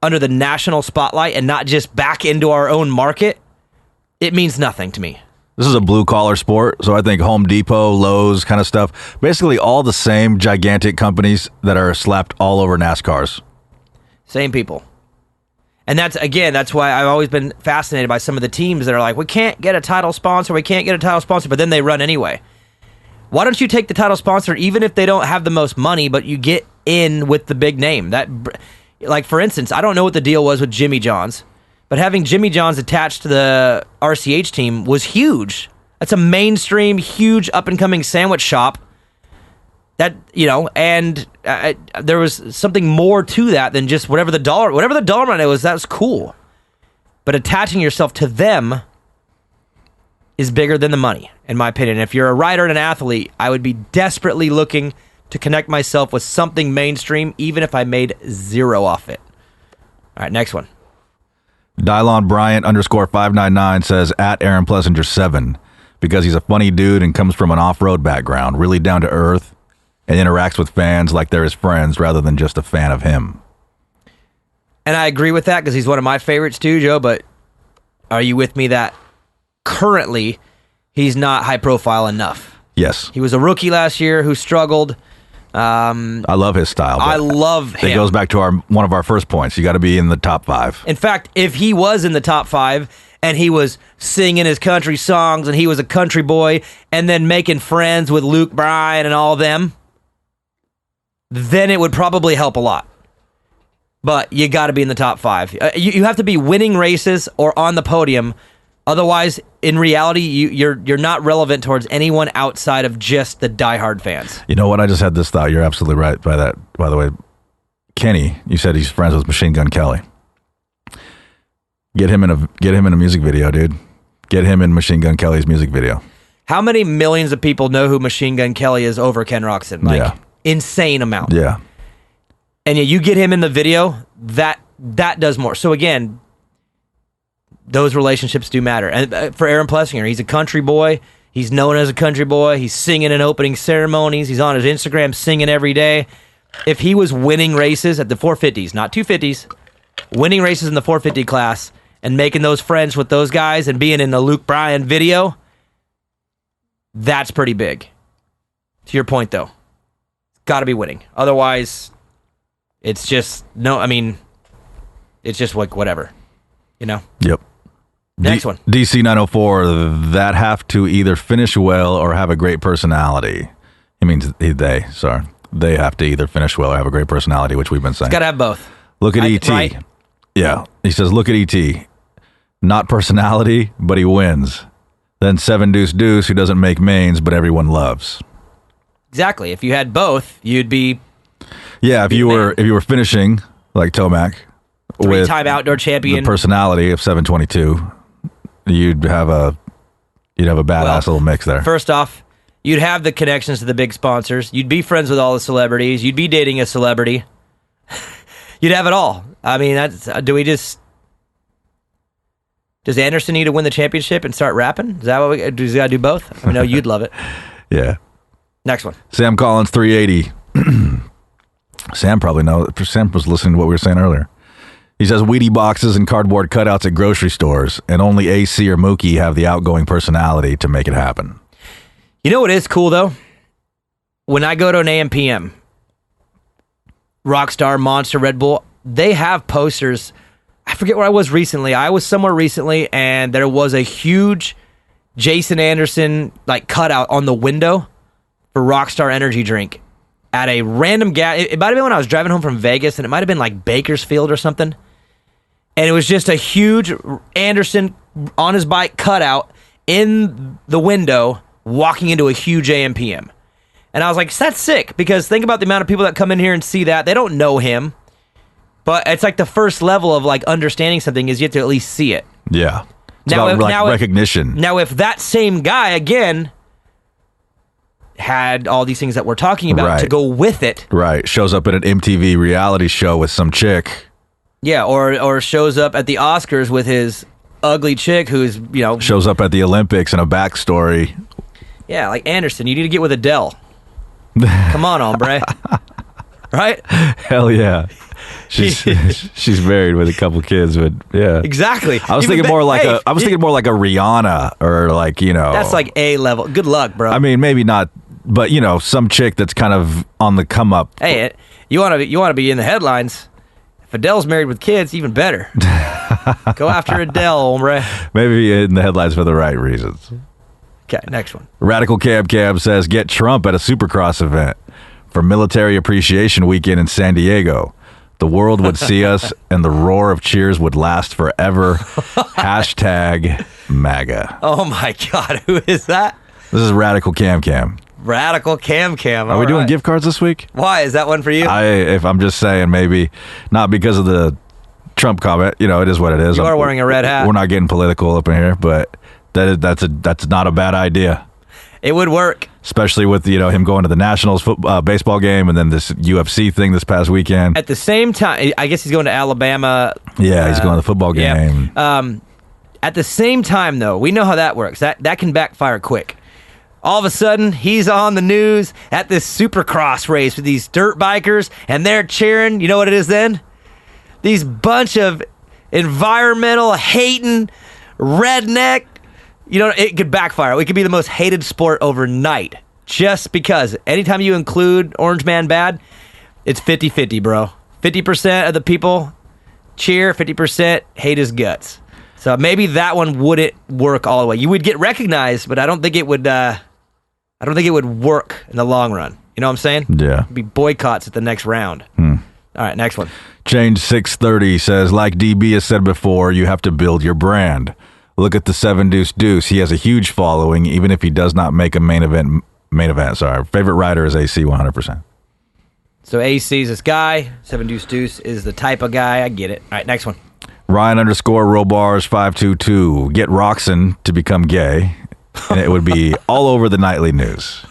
under the national spotlight and not just back into our own market, it means nothing to me. This is a blue-collar sport, so I think Home Depot, Lowe's kind of stuff, basically all the same gigantic companies that are slapped all over NASCARs. Same people. And that's why I've always been fascinated by some of the teams that are like, we can't get a title sponsor, but then they run anyway. Why don't you take the title sponsor even if they don't have the most money, but you get in with the big name? That, like, for instance, I don't know what the deal was with Jimmy John's, but having Jimmy John's attached to the RCH team was huge. That's a mainstream, huge, up-and-coming sandwich shop. That, and there was something more to that than just whatever the dollar amount was. That was cool. But attaching yourself to them is bigger than the money, in my opinion. If you're a rider and an athlete, I would be desperately looking to connect myself with something mainstream, even if I made zero off it. All right, next one. Dylon Bryant _599 says at Aaron Plessinger 7 because he's a funny dude and comes from an off-road background, really down to earth, and interacts with fans like they're his friends rather than just a fan of him. And I agree with that because he's one of my favorites too, Joe, but are you with me that currently he's not high profile enough? Yes. He was a rookie last year who struggled. I love his style. I love him. It goes back to one of our first points. You got to be in the top 5. In fact, if he was in the top 5 and he was singing his country songs and he was a country boy and then making friends with Luke Bryan and all them, then it would probably help a lot. But you got to be in the top 5. You have to be winning races or on the podium. Otherwise, in reality, you're not relevant towards anyone outside of just the diehard fans. You know what? I just had this thought. You're absolutely right by that. By the way, Kenny, you said he's friends with Machine Gun Kelly. Get him in a music video, dude. Get him in Machine Gun Kelly's music video. How many millions of people know who Machine Gun Kelly is over Ken Roxon? Insane amount. Yeah. And you get him in the video, that does more. So again, those relationships do matter. And for Aaron Plessinger, he's a country boy. He's known as a country boy. He's singing in opening ceremonies. He's on his Instagram singing every day. If he was winning races at the 450s, not 250s, winning races in the 450 class and making those friends with those guys and being in the Luke Bryan video, that's pretty big. To your point, though, got to be winning. Otherwise, it's just it's just like whatever, you know? Yep. Next one. DC 904, that have to either finish well or have a great personality. He means they have to either finish well or have a great personality, which we've been saying. It's got to have both. Look at E.T. Right? Yeah. He says, look at E.T. Not personality, but he wins. Then 7 Deuce Deuce, who doesn't make mains, but everyone loves. Exactly. If you had both, you'd be... Yeah, if you were finishing like Tomac with 3-time outdoor champion, the personality of 722, you'd have a badass little mix there. First off, you'd have the connections to the big sponsors. You'd be friends with all the celebrities. You'd be dating a celebrity. You'd have it all. I mean, does Anderson need to win the championship and start rapping? Is that what does he got to do both? I know you'd love it. Yeah. Next one. Sam Collins 380. Sam probably knows. Sam was listening to what we were saying earlier. He says Wheatie boxes and cardboard cutouts at grocery stores, and only AC or Mookie have the outgoing personality to make it happen. You know what is cool, though? When I go to an AM/PM, Rockstar, Monster, Red Bull, they have posters. I forget where I was recently. I was somewhere recently, and there was a huge Jason Anderson cutout on the window for Rockstar energy drink at a random gas. It might have been when I was driving home from Vegas, and it might have been Bakersfield or something. And it was just a huge Anderson on his bike cutout in the window, walking into a huge AM/PM. And I was like, that's sick, because think about the amount of people that come in here and see that. They don't know him, but it's the first level of understanding something is you have to at least see it. Yeah. It's about recognition. Now, if that same guy, again, had all these things that we're talking about to go with it. Right. Shows up at an MTV reality show with some chick. Yeah, or shows up at the Oscars with his ugly chick who's, shows up at the Olympics in a backstory. Yeah, like Anderson, you need to get with Adele. Come on, hombre. Right? Hell yeah. She's married with a couple kids, but yeah. Exactly. I was thinking more like a Rihanna or That's like A level. Good luck, bro. I mean, maybe not, but some chick that's kind of on the come up. Hey, you want to be in the headlines. If Adele's married with kids, even better. Go after Adele, hombre. Maybe in the headlines for the right reasons. Okay, next one. Radical Cab says, get Trump at a Supercross event for Military Appreciation Weekend in San Diego. The world would see us, and the roar of cheers would last forever. Hashtag MAGA. Oh, my God. Who is that? This is Radical Cam. Radical Cam. Are we doing gift cards this week? Why? Is that one for you? If I'm just saying, maybe not because of the Trump comment. You know, it is what it is. You are wearing a red hat. We're not getting political up in here, but that's not a bad idea. It would work. Especially with, him going to the Nationals baseball game and then this UFC thing this past weekend. At the same time, I guess he's going to Alabama. Yeah, he's going to the football game. Yeah. At the same time, though, we know how that works. That can backfire quick. All of a sudden, he's on the news at this Supercross race with these dirt bikers, and they're cheering. You know what it is then? These bunch of environmental hating redneck. It could backfire. It could be the most hated sport overnight. Just because anytime you include Orange Man Bad, it's 50-50, bro. 50% of the people cheer, 50% hate his guts. So maybe that one wouldn't work all the way. You would get recognized, but I don't think it would. I don't think it would work in the long run. You know what I'm saying? Yeah. It'd be boycotts at the next round. All right, next one. Change 630 says, like DB has said before, you have to build your brand. Look at the 7 Deuce Deuce. He has a huge following, even if he does not make a main event. Favorite rider is AC 100%. So AC is this guy. 7 Deuce Deuce is the type of guy. I get it. All right, next one. Ryan _Robars 522. Get Roxanne to become gay, and it would be all over the nightly news.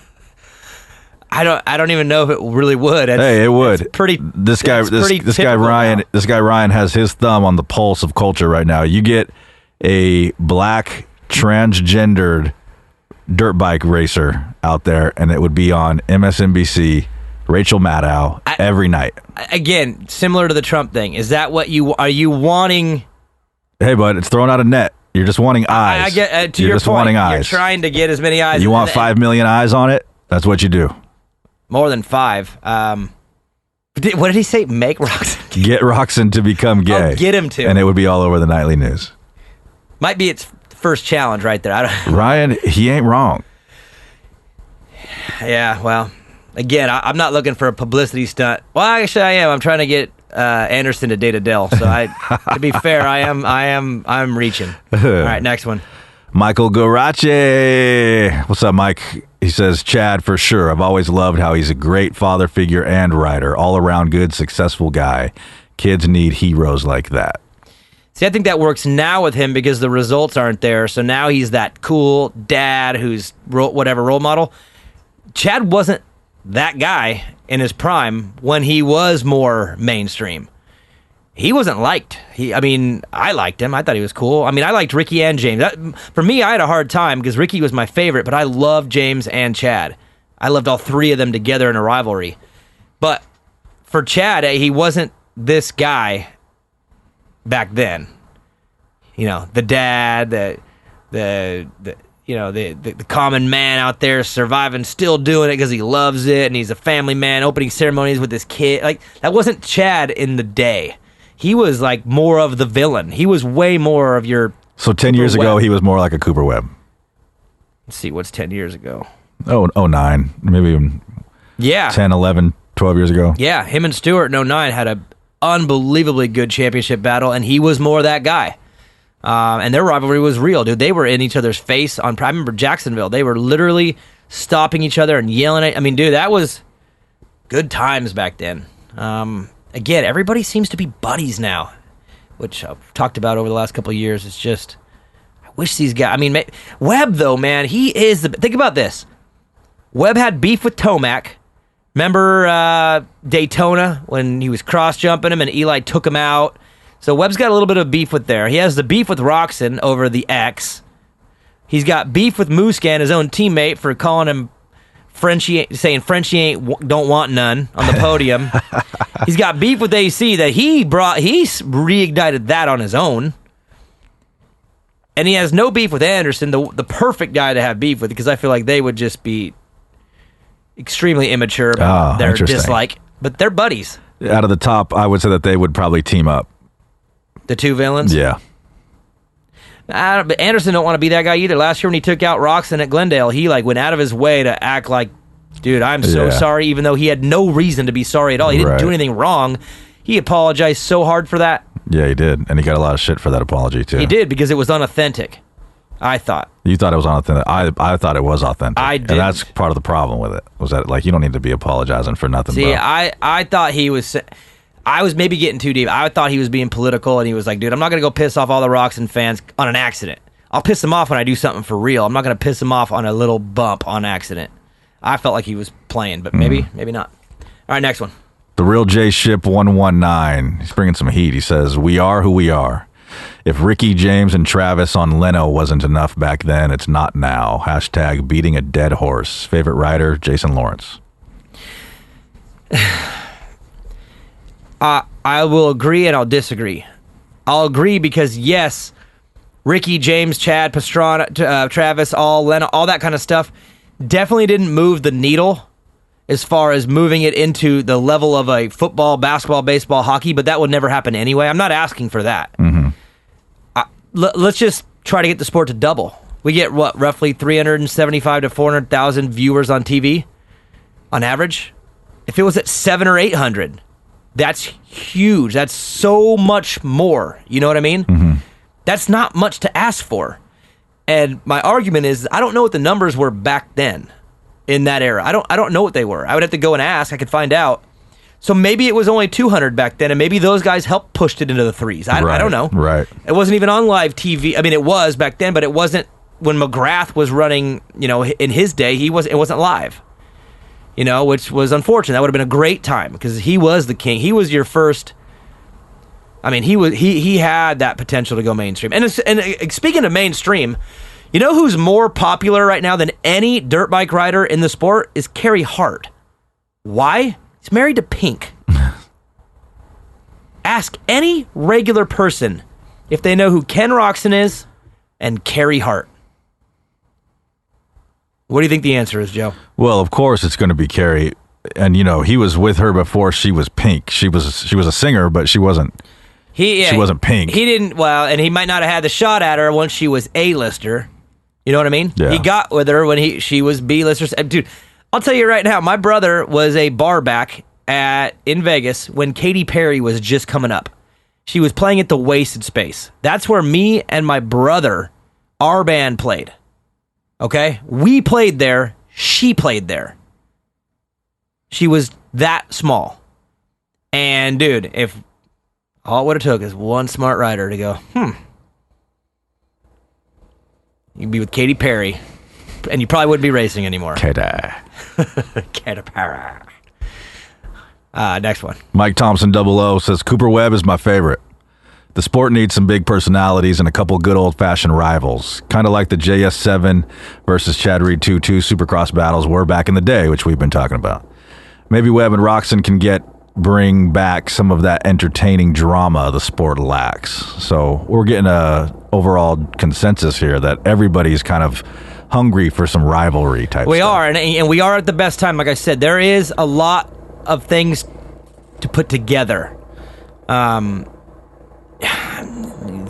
I don't even know if it really would. It would. It's pretty. This guy Ryan has his thumb on the pulse of culture right now. You get a black transgendered dirt bike racer out there, and it would be on MSNBC, Rachel Maddow, every night. Again, similar to the Trump thing. Is that what are you wanting? Hey, bud, it's thrown out a net. You're just wanting eyes. I get to You're your just point. wanting eyes. You're trying to get as many eyes. You want 5 million eyes on it? That's what you do. More than 5. What did he say? Make Roxanne. Get Roxanne to become gay. Oh, get him to. And it would be all over the nightly news. Might be its first challenge right there. Ryan, he ain't wrong. Yeah, well, again, I'm not looking for a publicity stunt. Well, actually, I am. I'm trying to get Anderson to date Adele. So, to be fair, I'm reaching. All right, next one. Michael Garace. What's up, Mike? He says, Chad, for sure. I've always loved how he's a great father figure and writer. All around good, successful guy. Kids need heroes like that. See, I think that works now with him because the results aren't there. So now he's that cool dad who's whatever role model. Chad wasn't that guy in his prime when he was more mainstream. He wasn't liked. I liked him. I thought he was cool. I liked Ricky and James. For me, I had a hard time because Ricky was my favorite, but I loved James and Chad. I loved all 3 of them together in a rivalry. But for Chad, he wasn't this guy back then. The dad, the common man out there surviving, still doing it because he loves it, and he's a family man, opening ceremonies with his kid. That wasn't Chad in the day. He was more of the villain. He was way more of your. So 10 years ago, he was more like a Cooper Webb. Let's see, what's 10 years ago? 09, maybe even 10, 11, 12 years ago. Yeah, him and Stewart in 09 had a unbelievably good championship battle, and he was more that guy. And their rivalry was real, dude. They were in each other's face. I remember Jacksonville. They were literally stopping each other and yelling at. Dude, that was good times back then. Again, everybody seems to be buddies now, which I've talked about over the last couple of years. It's just, I wish these guys. Webb though, man, he is the. Think about this. Webb had beef with Tomac. Remember Daytona when he was cross jumping him and Eli took him out. So Webb's got a little bit of beef with there. He has the beef with Roxanne over the X. He's got beef with Muscan, his own teammate, for calling him Frenchie, saying Frenchie don't want none on the podium. He's got beef with AC that he reignited that on his own. And he has no beef with Anderson, the perfect guy to have beef with, because I feel like they would just be extremely immature about their dislike. But they're buddies. Out of the top, I would say that they would probably team up. The 2 villains? Yeah. But Anderson don't want to be that guy either. Last year when he took out Roxanne at Glendale, he went out of his way to act like, dude, I'm so sorry, even though he had no reason to be sorry at all. He didn't do anything wrong. He apologized so hard for that. Yeah, he did. And he got a lot of shit for that apology, too. He did, because it was unauthentic, I thought. You thought it was unauthentic. I thought it was authentic. I did. And that's part of the problem with it, was that, you don't need to be apologizing for nothing. See, bro. I thought he was... I was maybe getting too deep. I thought he was being political, and he was like, dude, I'm not going to go piss off all the Roxon fans on an accident. I'll piss them off when I do something for real. I'm not going to piss them off on a little bump on accident. I felt like he was playing, but maybe not. All right, next one. The Real J Ship 119. He's bringing some heat. He says, we are who we are. If Ricky, James, and Travis on Leno wasn't enough back then, it's not now. # beating a dead horse. Favorite writer, Jason Lawrence. I will agree and I'll disagree. I'll agree because, yes, Ricky, James, Chad, Pastrana, Travis, Leno, all that kind of stuff definitely didn't move the needle as far as moving it into the level of a football, basketball, baseball, hockey, but that would never happen anyway. I'm not asking for that. Let's just try to get the sport to double. We get, roughly 375 to 400,000 viewers on TV on average? If it was at 700 or 800, that's huge. That's so much more. You know what I mean? That's not much to ask for. And my argument is, I don't know what the numbers were back then in that era. I don't know what they were. I would have to go and ask. I could find out. So maybe it was only 200 back then, and maybe those guys helped pushed it into the threes. I don't know. Right. It wasn't even on live TV. I mean, it was back then, but it wasn't when McGrath was running. In his day, it wasn't live. Which was unfortunate. That would have been a great time because he was the king. He was your first. I mean, he had that potential to go mainstream. And speaking of mainstream, you know who's more popular right now than any dirt bike rider in the sport is Carey Hart. Why? He's married to Pink. Ask any regular person if they know who Ken Roxon is and Carey Hart. What do you think the answer is, Joe? Well, of course it's going to be Carey. And, he was with her before she was Pink. She was a singer, but she wasn't. She wasn't Pink. He didn't, and he might not have had the shot at her once she was A-lister. You know what I mean? Yeah. He got with her when she was B-lister. Dude, I'll tell you right now, my brother was a bar back in Vegas when Katy Perry was just coming up. She was playing at the Wasted Space. That's where me and my brother, our band, played. Okay? We played there. She played there. She was that small. And, dude, if all it would have took is one smart rider to go, you'd be with Katy Perry, and you probably wouldn't be racing anymore. Katy Perry. Next one. Mike Thompson 00 says, Cooper Webb is my favorite. The sport needs some big personalities and a couple good old-fashioned rivals. Kind of like the JS7 versus Chad Reed 2-2 Supercross battles were back in the day, which we've been talking about. Maybe Webb and Roxon can bring back some of that entertaining drama the sport lacks. So we're getting a overall consensus here that everybody's kind of hungry for some rivalry type We stuff. are, and we are at the best time. Like I said, there is a lot of things to put together. The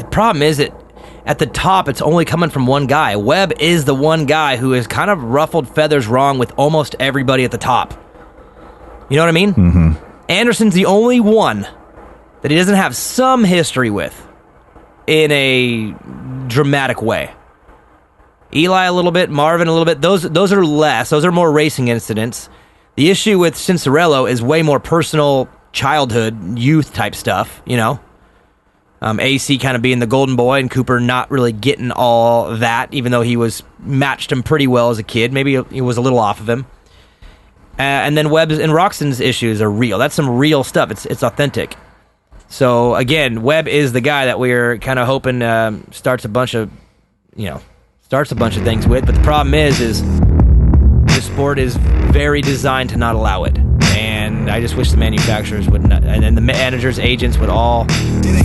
problem is that at the top, it's only coming from one guy. Webb is the one guy who has kind of ruffled feathers wrong with almost everybody at the top. You know what I mean? Mm-hmm. Anderson's the only one that he doesn't have some history with in a dramatic way. Eli a little bit, Marvin a little bit. Those are less. Those are more racing incidents. The issue with Cincerello is way more personal, childhood, youth type stuff, AC kind of being the golden boy and Cooper not really getting all that, even though he matched him pretty well as a kid. Maybe he was a little off of him. And then Webb's and Roxon's issues are real. That's some real stuff. It's authentic. So again, Webb is the guy that we're kind of hoping starts a bunch of things with. But the problem is the sport is very designed to not allow it. And I just wish the manufacturers would not, and then the managers, agents would all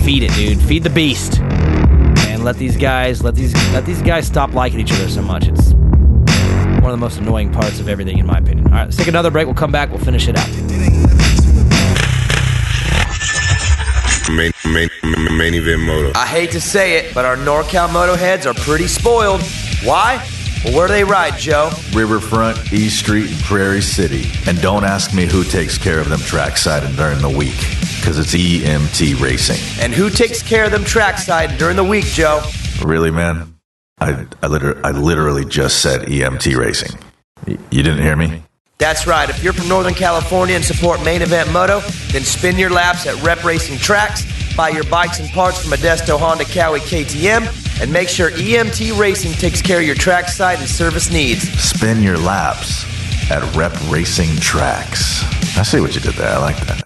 feed it, dude. Feed the beast, and let these guys stop liking each other so much. It's one of the most annoying parts of everything, in my opinion. All right, let's take another break. We'll come back. We'll finish it out. Main event Moto. I hate to say it, but our NorCal Motoheads are pretty spoiled. Why? Well, where do they ride, Joe? Riverfront, East Street, and Prairie City. And don't ask me who takes care of them trackside during the week, because it's EMT Racing. And who takes care of them trackside during the week, Joe? Really, man? I literally just said EMT Racing. You didn't hear me? That's right. If you're from Northern California and support Main Event Moto, then spin your laps at Rep Racing Tracks, buy your bikes and parts from Modesto, Honda, Cowie, KTM, and make sure EMT Racing takes care of your track side and service needs. Spin your laps at Rep Racing Tracks. I see what you did there. I like that.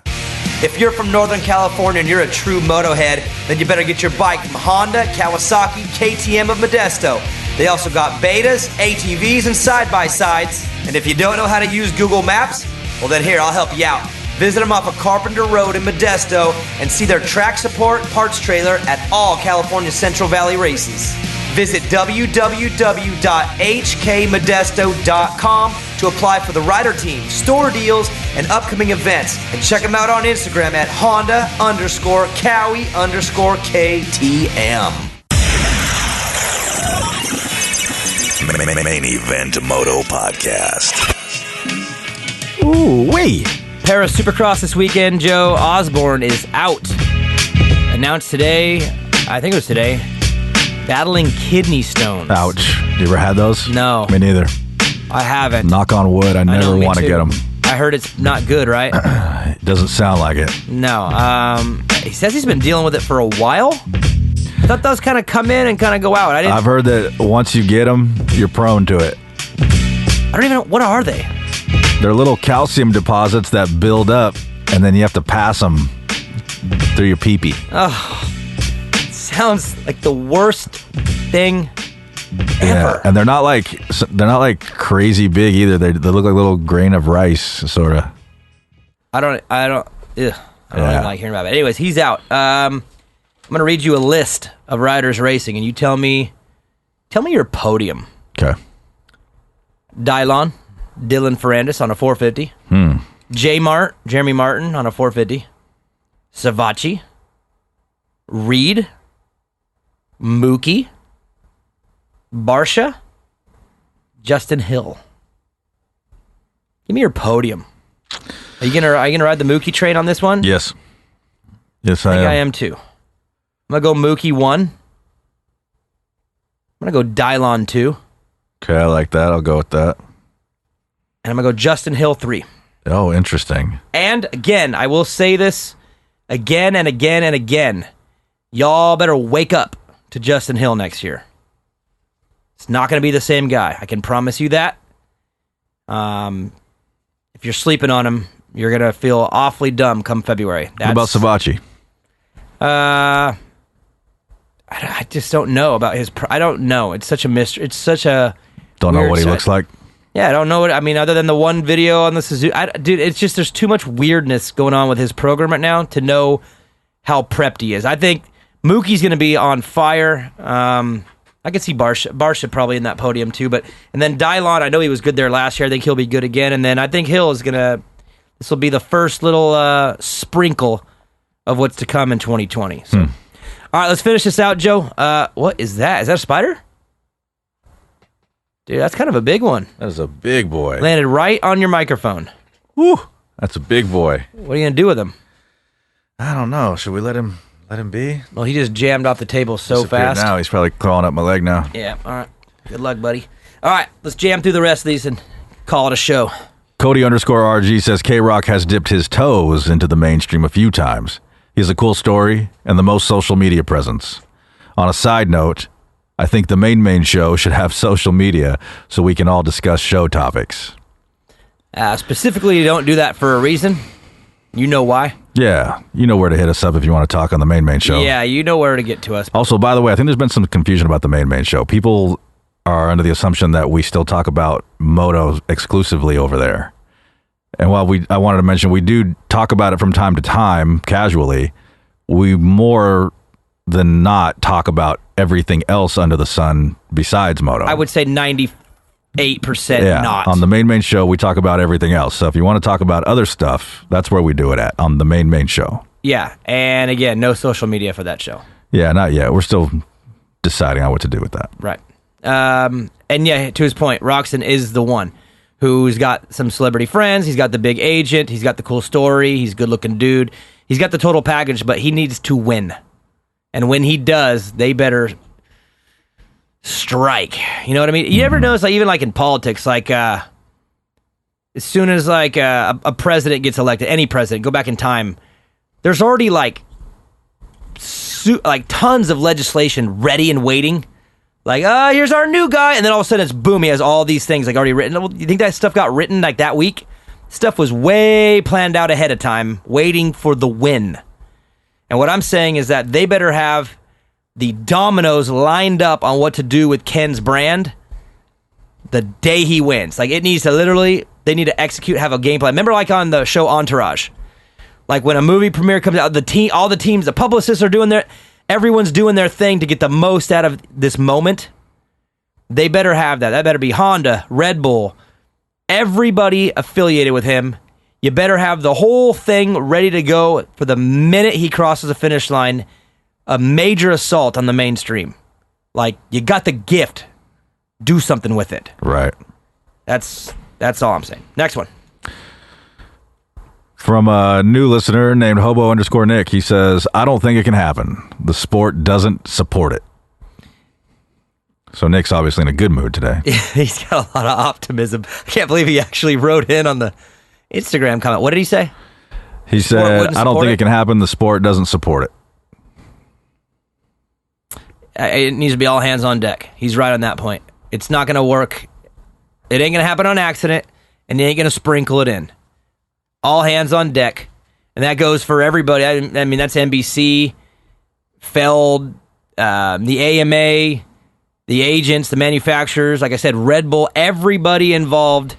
If you're from Northern California and you're a true Motohead, then you better get your bike from Honda, Kawasaki, KTM of Modesto. They also got betas, ATVs, and side-by-sides. And if you don't know how to use Google Maps, well then here, I'll help you out. Visit them off of Carpenter Road in Modesto and see their track support parts trailer at all California Central Valley races. Visit www.hkmodesto.com to apply for the rider team, store deals, and upcoming events. And check them out on Instagram at Honda_Cowie_KTM. Main Event Moto Podcast. Ooh, wait. Paris Supercross this weekend, Joe. Osbourne is out. Announced today, I think it was today, battling kidney stones. Ouch. You ever had those? No. Me neither. I haven't. Knock on wood. I never me want to too. get them. I heard it's not good, right? It doesn't sound like it. No. He says he's been dealing with it for a while. I thought those kind of come in and kind of go out. I've heard that once you get them, you're prone to it. I don't even know. What are they? They're little calcium deposits that build up, and then you have to pass them through your pee-pee. Oh, sounds like the worst thing ever. Yeah, and they're not like crazy big either. They look like a little grain of rice, sort of. I don't even like hearing about it. Anyways, he's out. I'm going to read you a list of riders racing, and you tell me your podium. Okay. Dylan Ferrandis on a 450. Jeremy Martin on a 450. Savacci. Reed. Mookie. Barsha. Justin Hill. Give me your podium. Are you gonna ride the Mookie train on this one? Yes. Yes, I think I am too. I'm gonna go Mookie 1. I'm gonna go Dylan 2. Okay, I like that. I'll go with that. And I'm gonna go Justin Hill 3. Oh, interesting. And again, I will say this again and again and again. Y'all better wake up to Justin Hill next year. It's not going to be the same guy. I can promise you that. If you're sleeping on him, you're going to feel awfully dumb come February. What about Savacci? I just don't know about his... I don't know. It's such a mystery. It's such a... Don't know what he looks like? Yeah, I don't know what... I mean, other than the one video on the Suzuki... Dude, it's just there's too much weirdness going on with his program right now to know how prepped he is. I think Mookie's going to be on fire. I could see Barsha probably in that podium too. And then Dylan, I know he was good there last year. I think he'll be good again. And then I think Hill is going to... This will be the first little sprinkle of what's to come in 2020. So. All right, let's finish this out, Joe. What is that? Is that a spider? Dude, that's kind of a big one. That is a big boy. Landed right on your microphone. Woo! That's a big boy. What are you going to do with him? I don't know. Should we let him be? Well, he just jammed off the table so fast. Now he's probably crawling up my leg now. Yeah, all right. Good luck, buddy. All right, let's jam through the rest of these and call it a show. Cody_RG says K-Rock has dipped his toes into the mainstream a few times. He has a cool story and the most social media presence. On a side note, I think the main show should have social media so we can all discuss show topics. Specifically, you don't do that for a reason. You know why. Yeah, you know where to hit us up if you want to talk on the main show. Yeah, you know where to get to us. Also, by the way, I think there's been some confusion about the main show. People are under the assumption that we still talk about Moto exclusively over there. And while I wanted to mention, we do talk about it from time to time, casually, we more than not talk about everything else under the sun besides Moto. I would say 98% not. On the main show, we talk about everything else. So if you want to talk about other stuff, that's where we do it at, on the main show. Yeah, and again, no social media for that show. Yeah, not yet. We're still deciding on what to do with that. Right. And yeah, to his point, Roxon is the one who's got some celebrity friends. He's got the big agent. He's got the cool story. He's a good-looking dude. He's got the total package, but he needs to win. And when he does, they better strike. You know what I mean? You ever notice, like, even like in politics, like as soon as like a president gets elected, any president, go back in time, there's already like tons of legislation ready and waiting. Like, here's our new guy, and then all of a sudden it's boom, he has all these things like already written. You think that stuff got written like that week? Stuff was way planned out ahead of time, waiting for the win. And what I'm saying is that they better have the dominoes lined up on what to do with Ken's brand the day he wins. Like, it needs to literally, they need to execute, have a game plan. Remember like on the show Entourage? Like when a movie premiere comes out, all the teams, the publicists are doing everyone's doing their thing to get the most out of this moment. They better have that. That better be Honda, Red Bull, everybody affiliated with him. You better have the whole thing ready to go for the minute he crosses the finish line. A major assault on the mainstream. Like, you got the gift. Do something with it. Right. That's all I'm saying. Next one. From a new listener named Hobo_Nick, he says, I don't think it can happen. The sport doesn't support it. So Nick's obviously in a good mood today. He's got a lot of optimism. I can't believe he actually wrote in on the Instagram comment. What did he say? He said, I don't think it can happen. The sport doesn't support it. It needs to be all hands on deck. He's right on that point. It's not going to work. It ain't going to happen on accident, and you ain't going to sprinkle it in. All hands on deck. And that goes for everybody. I mean, that's NBC, Feld, the AMA, the agents, the manufacturers. Like I said, Red Bull, everybody involved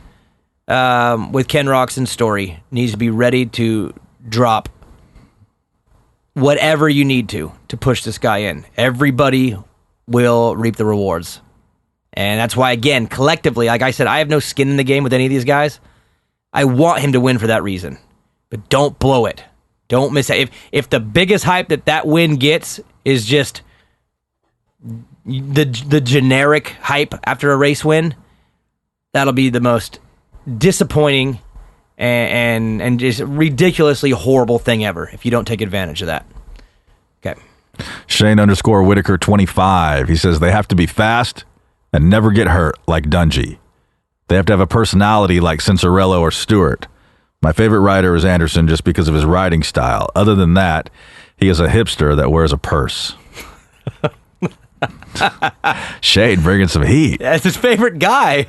with Ken Roczen's story needs to be ready to drop whatever you need to push this guy in. Everybody will reap the rewards. And that's why, again, collectively, like I said, I have no skin in the game with any of these guys. I want him to win for that reason. But don't blow it. Don't miss it. If the biggest hype that win gets is just the generic hype after a race win, that'll be the most disappointing and just ridiculously horrible thing ever if you don't take advantage of that. Okay. Shane_Whitaker 25. He says they have to be fast and never get hurt like Dungey. They have to have a personality like Cincerello or Stewart. My favorite rider is Anderson just because of his riding style. Other than that, he is a hipster that wears a purse. Shane bringing some heat. That's his favorite guy.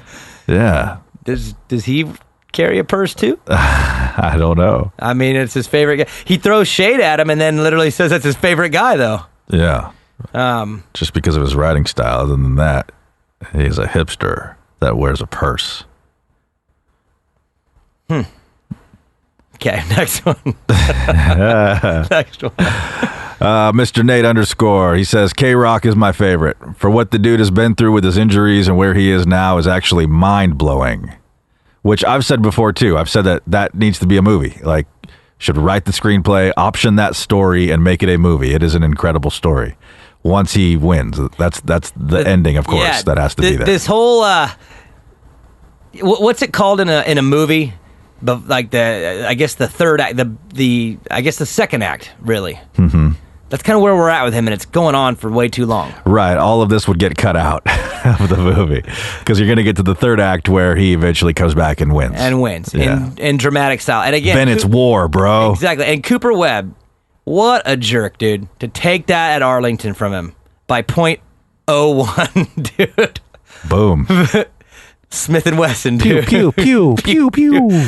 Yeah. Does he carry a purse too? I don't know. I mean, it's his favorite guy. He throws shade at him and then literally says that's his favorite guy, though. Yeah. Just because of his riding style. Other than that, he's a hipster that wears a purse. Okay, next one. Next one. Mr. Nate_, he says, K-Rock is my favorite. For what the dude has been through with his injuries and where he is now is actually mind-blowing. Which I've said before, too. I've said that needs to be a movie. Like, should write the screenplay, option that story, and make it a movie. It is an incredible story. Once he wins, that's the ending, of course. Yeah, that has to be there. This whole, what's it called in a movie? I guess the third act, I guess the second act, really. Mm-hmm. That's kind of where we're at with him, and it's going on for way too long. Right. All of this would get cut out of the movie because you're going to get to the third act where he eventually comes back and wins. In dramatic style. And again, then it's war, bro. Exactly. And Cooper Webb, what a jerk, dude, to take that at Arlington from him by .01, dude. Boom. Smith & Wesson, dude. Pew, pew, pew, pew, pew.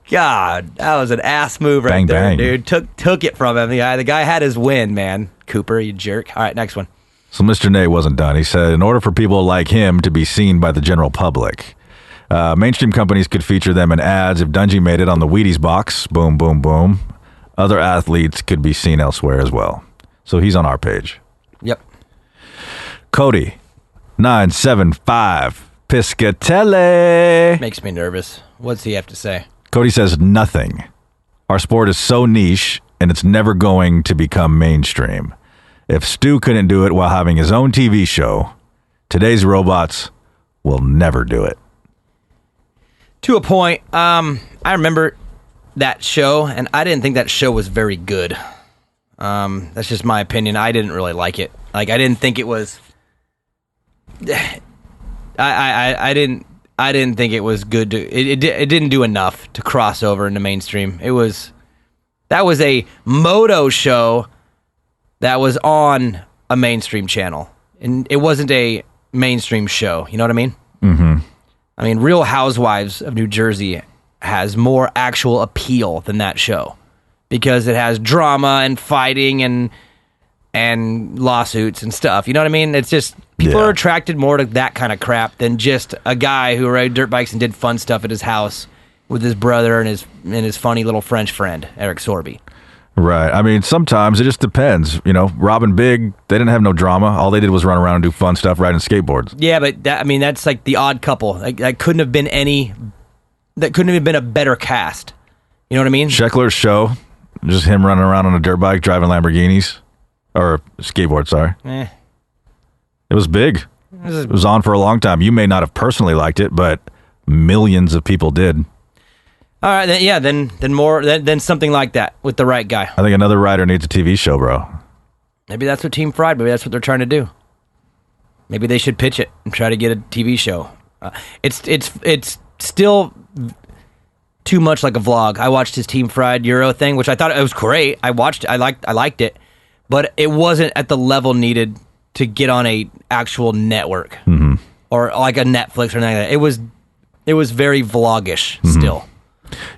God, that was an ass move right bang, there, bang. dude. Took it from him. The guy had his win, man. Cooper, you jerk. All right, next one. So Mr. Nate wasn't done. He said, in order for people like him to be seen by the general public, mainstream companies could feature them in ads. If Dungey made it on the Wheaties box, boom, boom, boom, other athletes could be seen elsewhere as well. So he's on our page. Yep. Cody, 975, Piscatelli. Makes me nervous. What's he have to say? Cody says nothing. Our sport is so niche, and it's never going to become mainstream. If Stu couldn't do it while having his own TV show, today's robots will never do it. To a point. I remember that show, and I didn't think that show was very good. That's just my opinion. I didn't really like it. Like, I didn't think it was... I didn't... I didn't think it was good to. It didn't do enough to cross over into mainstream. That was a Moto show that was on a mainstream channel, and it wasn't a mainstream show. You know what I mean? Mm-hmm. I mean, Real Housewives of New Jersey has more actual appeal than that show because it has drama and fighting and lawsuits and stuff. You know what I mean? It's just people are attracted more to that kind of crap than just a guy who rode dirt bikes and did fun stuff at his house with his brother and his funny little French friend, Eric Sorby. Right. I mean, sometimes it just depends. You know, Rob and Big, they didn't have no drama. All they did was run around and do fun stuff, riding skateboards. Yeah, but that's like the odd couple. That couldn't have been a better cast. You know what I mean? Sheckler's show, just him running around on a dirt bike, driving Lamborghinis. Or skateboard, sorry. It was big. It was on for a long time. You may not have personally liked it, but millions of people did. All right, then something like that with the right guy. I think another writer needs a TV show, bro. Maybe that's what Team Fried. Maybe that's what they're trying to do. Maybe they should pitch it and try to get a TV show. It's still too much like a vlog. I watched his Team Fried Euro thing, which I thought it was great. I watched it. I liked it, but it wasn't at the level needed to get on a actual network or like a Netflix or anything like that. It was very vlogish still.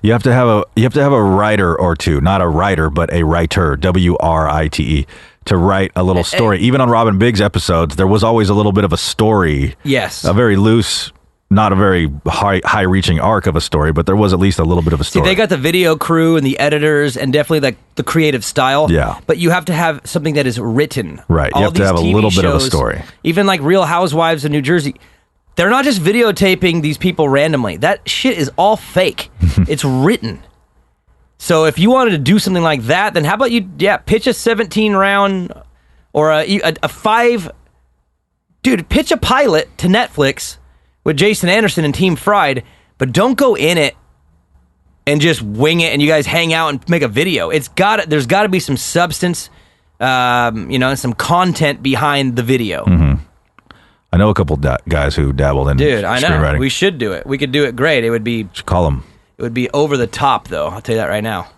You have to have a writer or two, not a writer, but a writer, WRITE, to write a little story. Even on Robin Biggs episodes, there was always a little bit of a story. Yes. A very loose, not a very high-reaching arc of a story, but there was at least a little bit of a story. See, they got the video crew and the editors and definitely like the creative style. Yeah. But you have to have something that is written. Right. You have to have a little bit of a story. Even like Real Housewives of New Jersey. They're not just videotaping these people randomly. That shit is all fake. It's written. So if you wanted to do something like that, then how about you pitch a 17-round or a 5... Dude, pitch a pilot to Netflix with Jason Anderson and Team Fried, but don't go in it and just wing it and you guys hang out and make a video. There's got to be some substance, some content behind the video. Mm-hmm. I know a couple guys who dabbled in screenwriting. I know. We should do it. We could do it great. It would be... Call them. It would be over the top, though. I'll tell you that right now.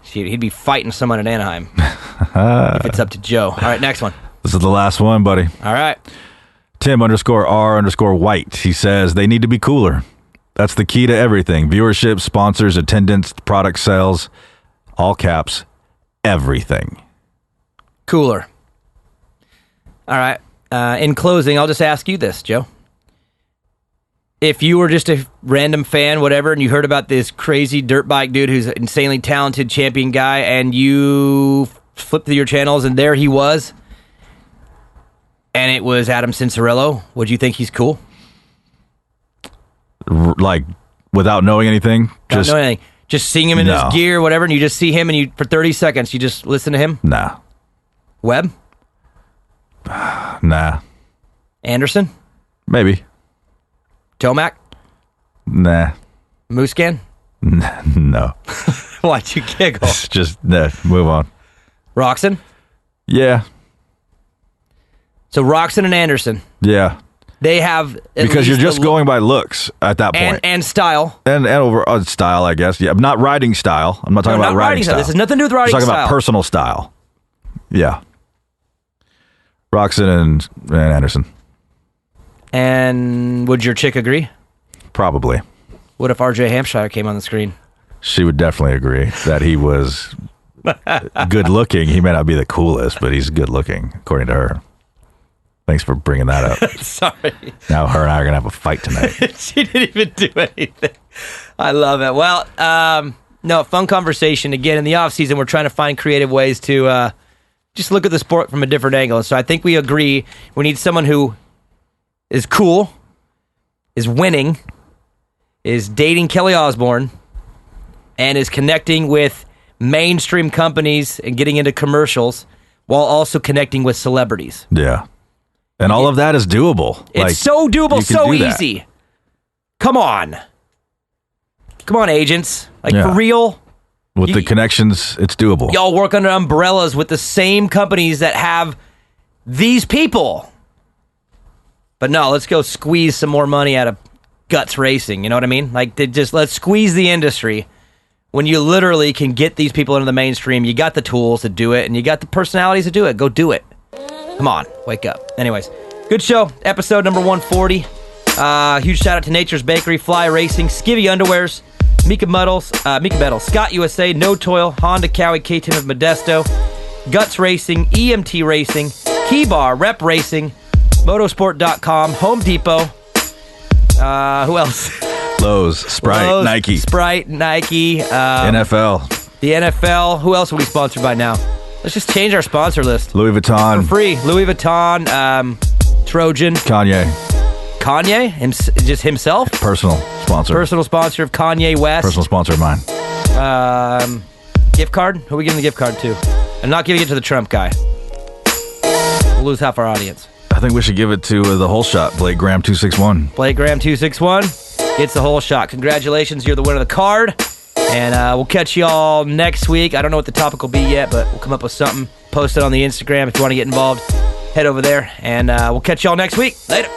He'd be fighting someone in Anaheim if it's up to Joe. All right, next one. This is the last one, buddy. All right. Tim_R_White. He says, they need to be cooler. That's the key to everything. Viewership, sponsors, attendance, product sales, all caps, everything. Cooler. All right. In closing, I'll just ask you this, Joe. If you were just a random fan, whatever, and you heard about this crazy dirt bike dude who's an insanely talented champion guy, and you flipped through your channels, and there he was, and it was Adam Cincerillo, would you think he's cool? Like, without knowing anything? Just seeing him in his gear, whatever, and you just see him, and you for 30 seconds, you just listen to him? Nah. Webb? Nah. Anderson? Maybe. Tomac? Nah. Muscan? No. Why'd you giggle? Just move on. Roxon? Yeah. So Roxon and Anderson. Yeah. They have because you're just going by looks at that point and style and over style, I guess. Yeah, not riding style. I'm not talking about riding style. This has nothing to do with riding style. I'm talking about personal style. Yeah. Roxon and Anderson. And would your chick agree? Probably. What if RJ Hampshire came on the screen? She would definitely agree that he was good looking. He may not be the coolest, but he's good looking, according to her. Thanks for bringing that up. Sorry. Now her and I are going to have a fight tonight. She didn't even do anything. I love it. Well, no, fun conversation. Again, in the off season, we're trying to find creative ways to just look at the sport from a different angle. So I think we agree we need someone who is cool, is winning, is dating Kelly Osbourne, and is connecting with mainstream companies and getting into commercials while also connecting with celebrities. Yeah. And all of that is doable. It's so doable, so easy. Come on. Come on, agents. For real. With the connections, it's doable. Y'all work under umbrellas with the same companies that have these people. But no, let's go squeeze some more money out of guts racing. You know what I mean? Like, let's squeeze the industry when you literally can get these people into the mainstream. You got the tools to do it, and you got the personalities to do it. Go do it. Come on, wake up. Anyways, good show. Episode number 140. Huge shout out to Nature's Bakery, Fly Racing, Skeevy Underwears, Mika Metals, Scott USA, No Toil, Honda, Cowie, KTM of Modesto, Guts Racing, EMT Racing, Key Bar, Rep Racing, Motosport.com, Home Depot. Who else? Lowe's, Sprite, Nike, NFL. The NFL. Who else are we sponsored by now? Let's just change our sponsor list. Louis Vuitton. For free. Louis Vuitton, Trojan. Kanye. Just himself? Personal sponsor. Personal sponsor of Kanye West. Personal sponsor of mine. Gift card? Who are we giving the gift card to? I'm not giving it to the Trump guy. We'll lose half our audience. I think we should give it to the whole shot, Blake Graham 261. Blake Graham 261 gets the whole shot. Congratulations, you're the winner of the card. And we'll catch you all next week. I don't know what the topic will be yet, but we'll come up with something. Post it on the Instagram if you want to get involved. Head over there, and we'll catch you all next week. Later.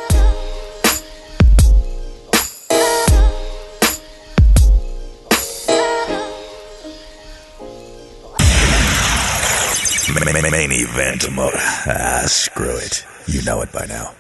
Main event, Moto. Screw it. You know it by now.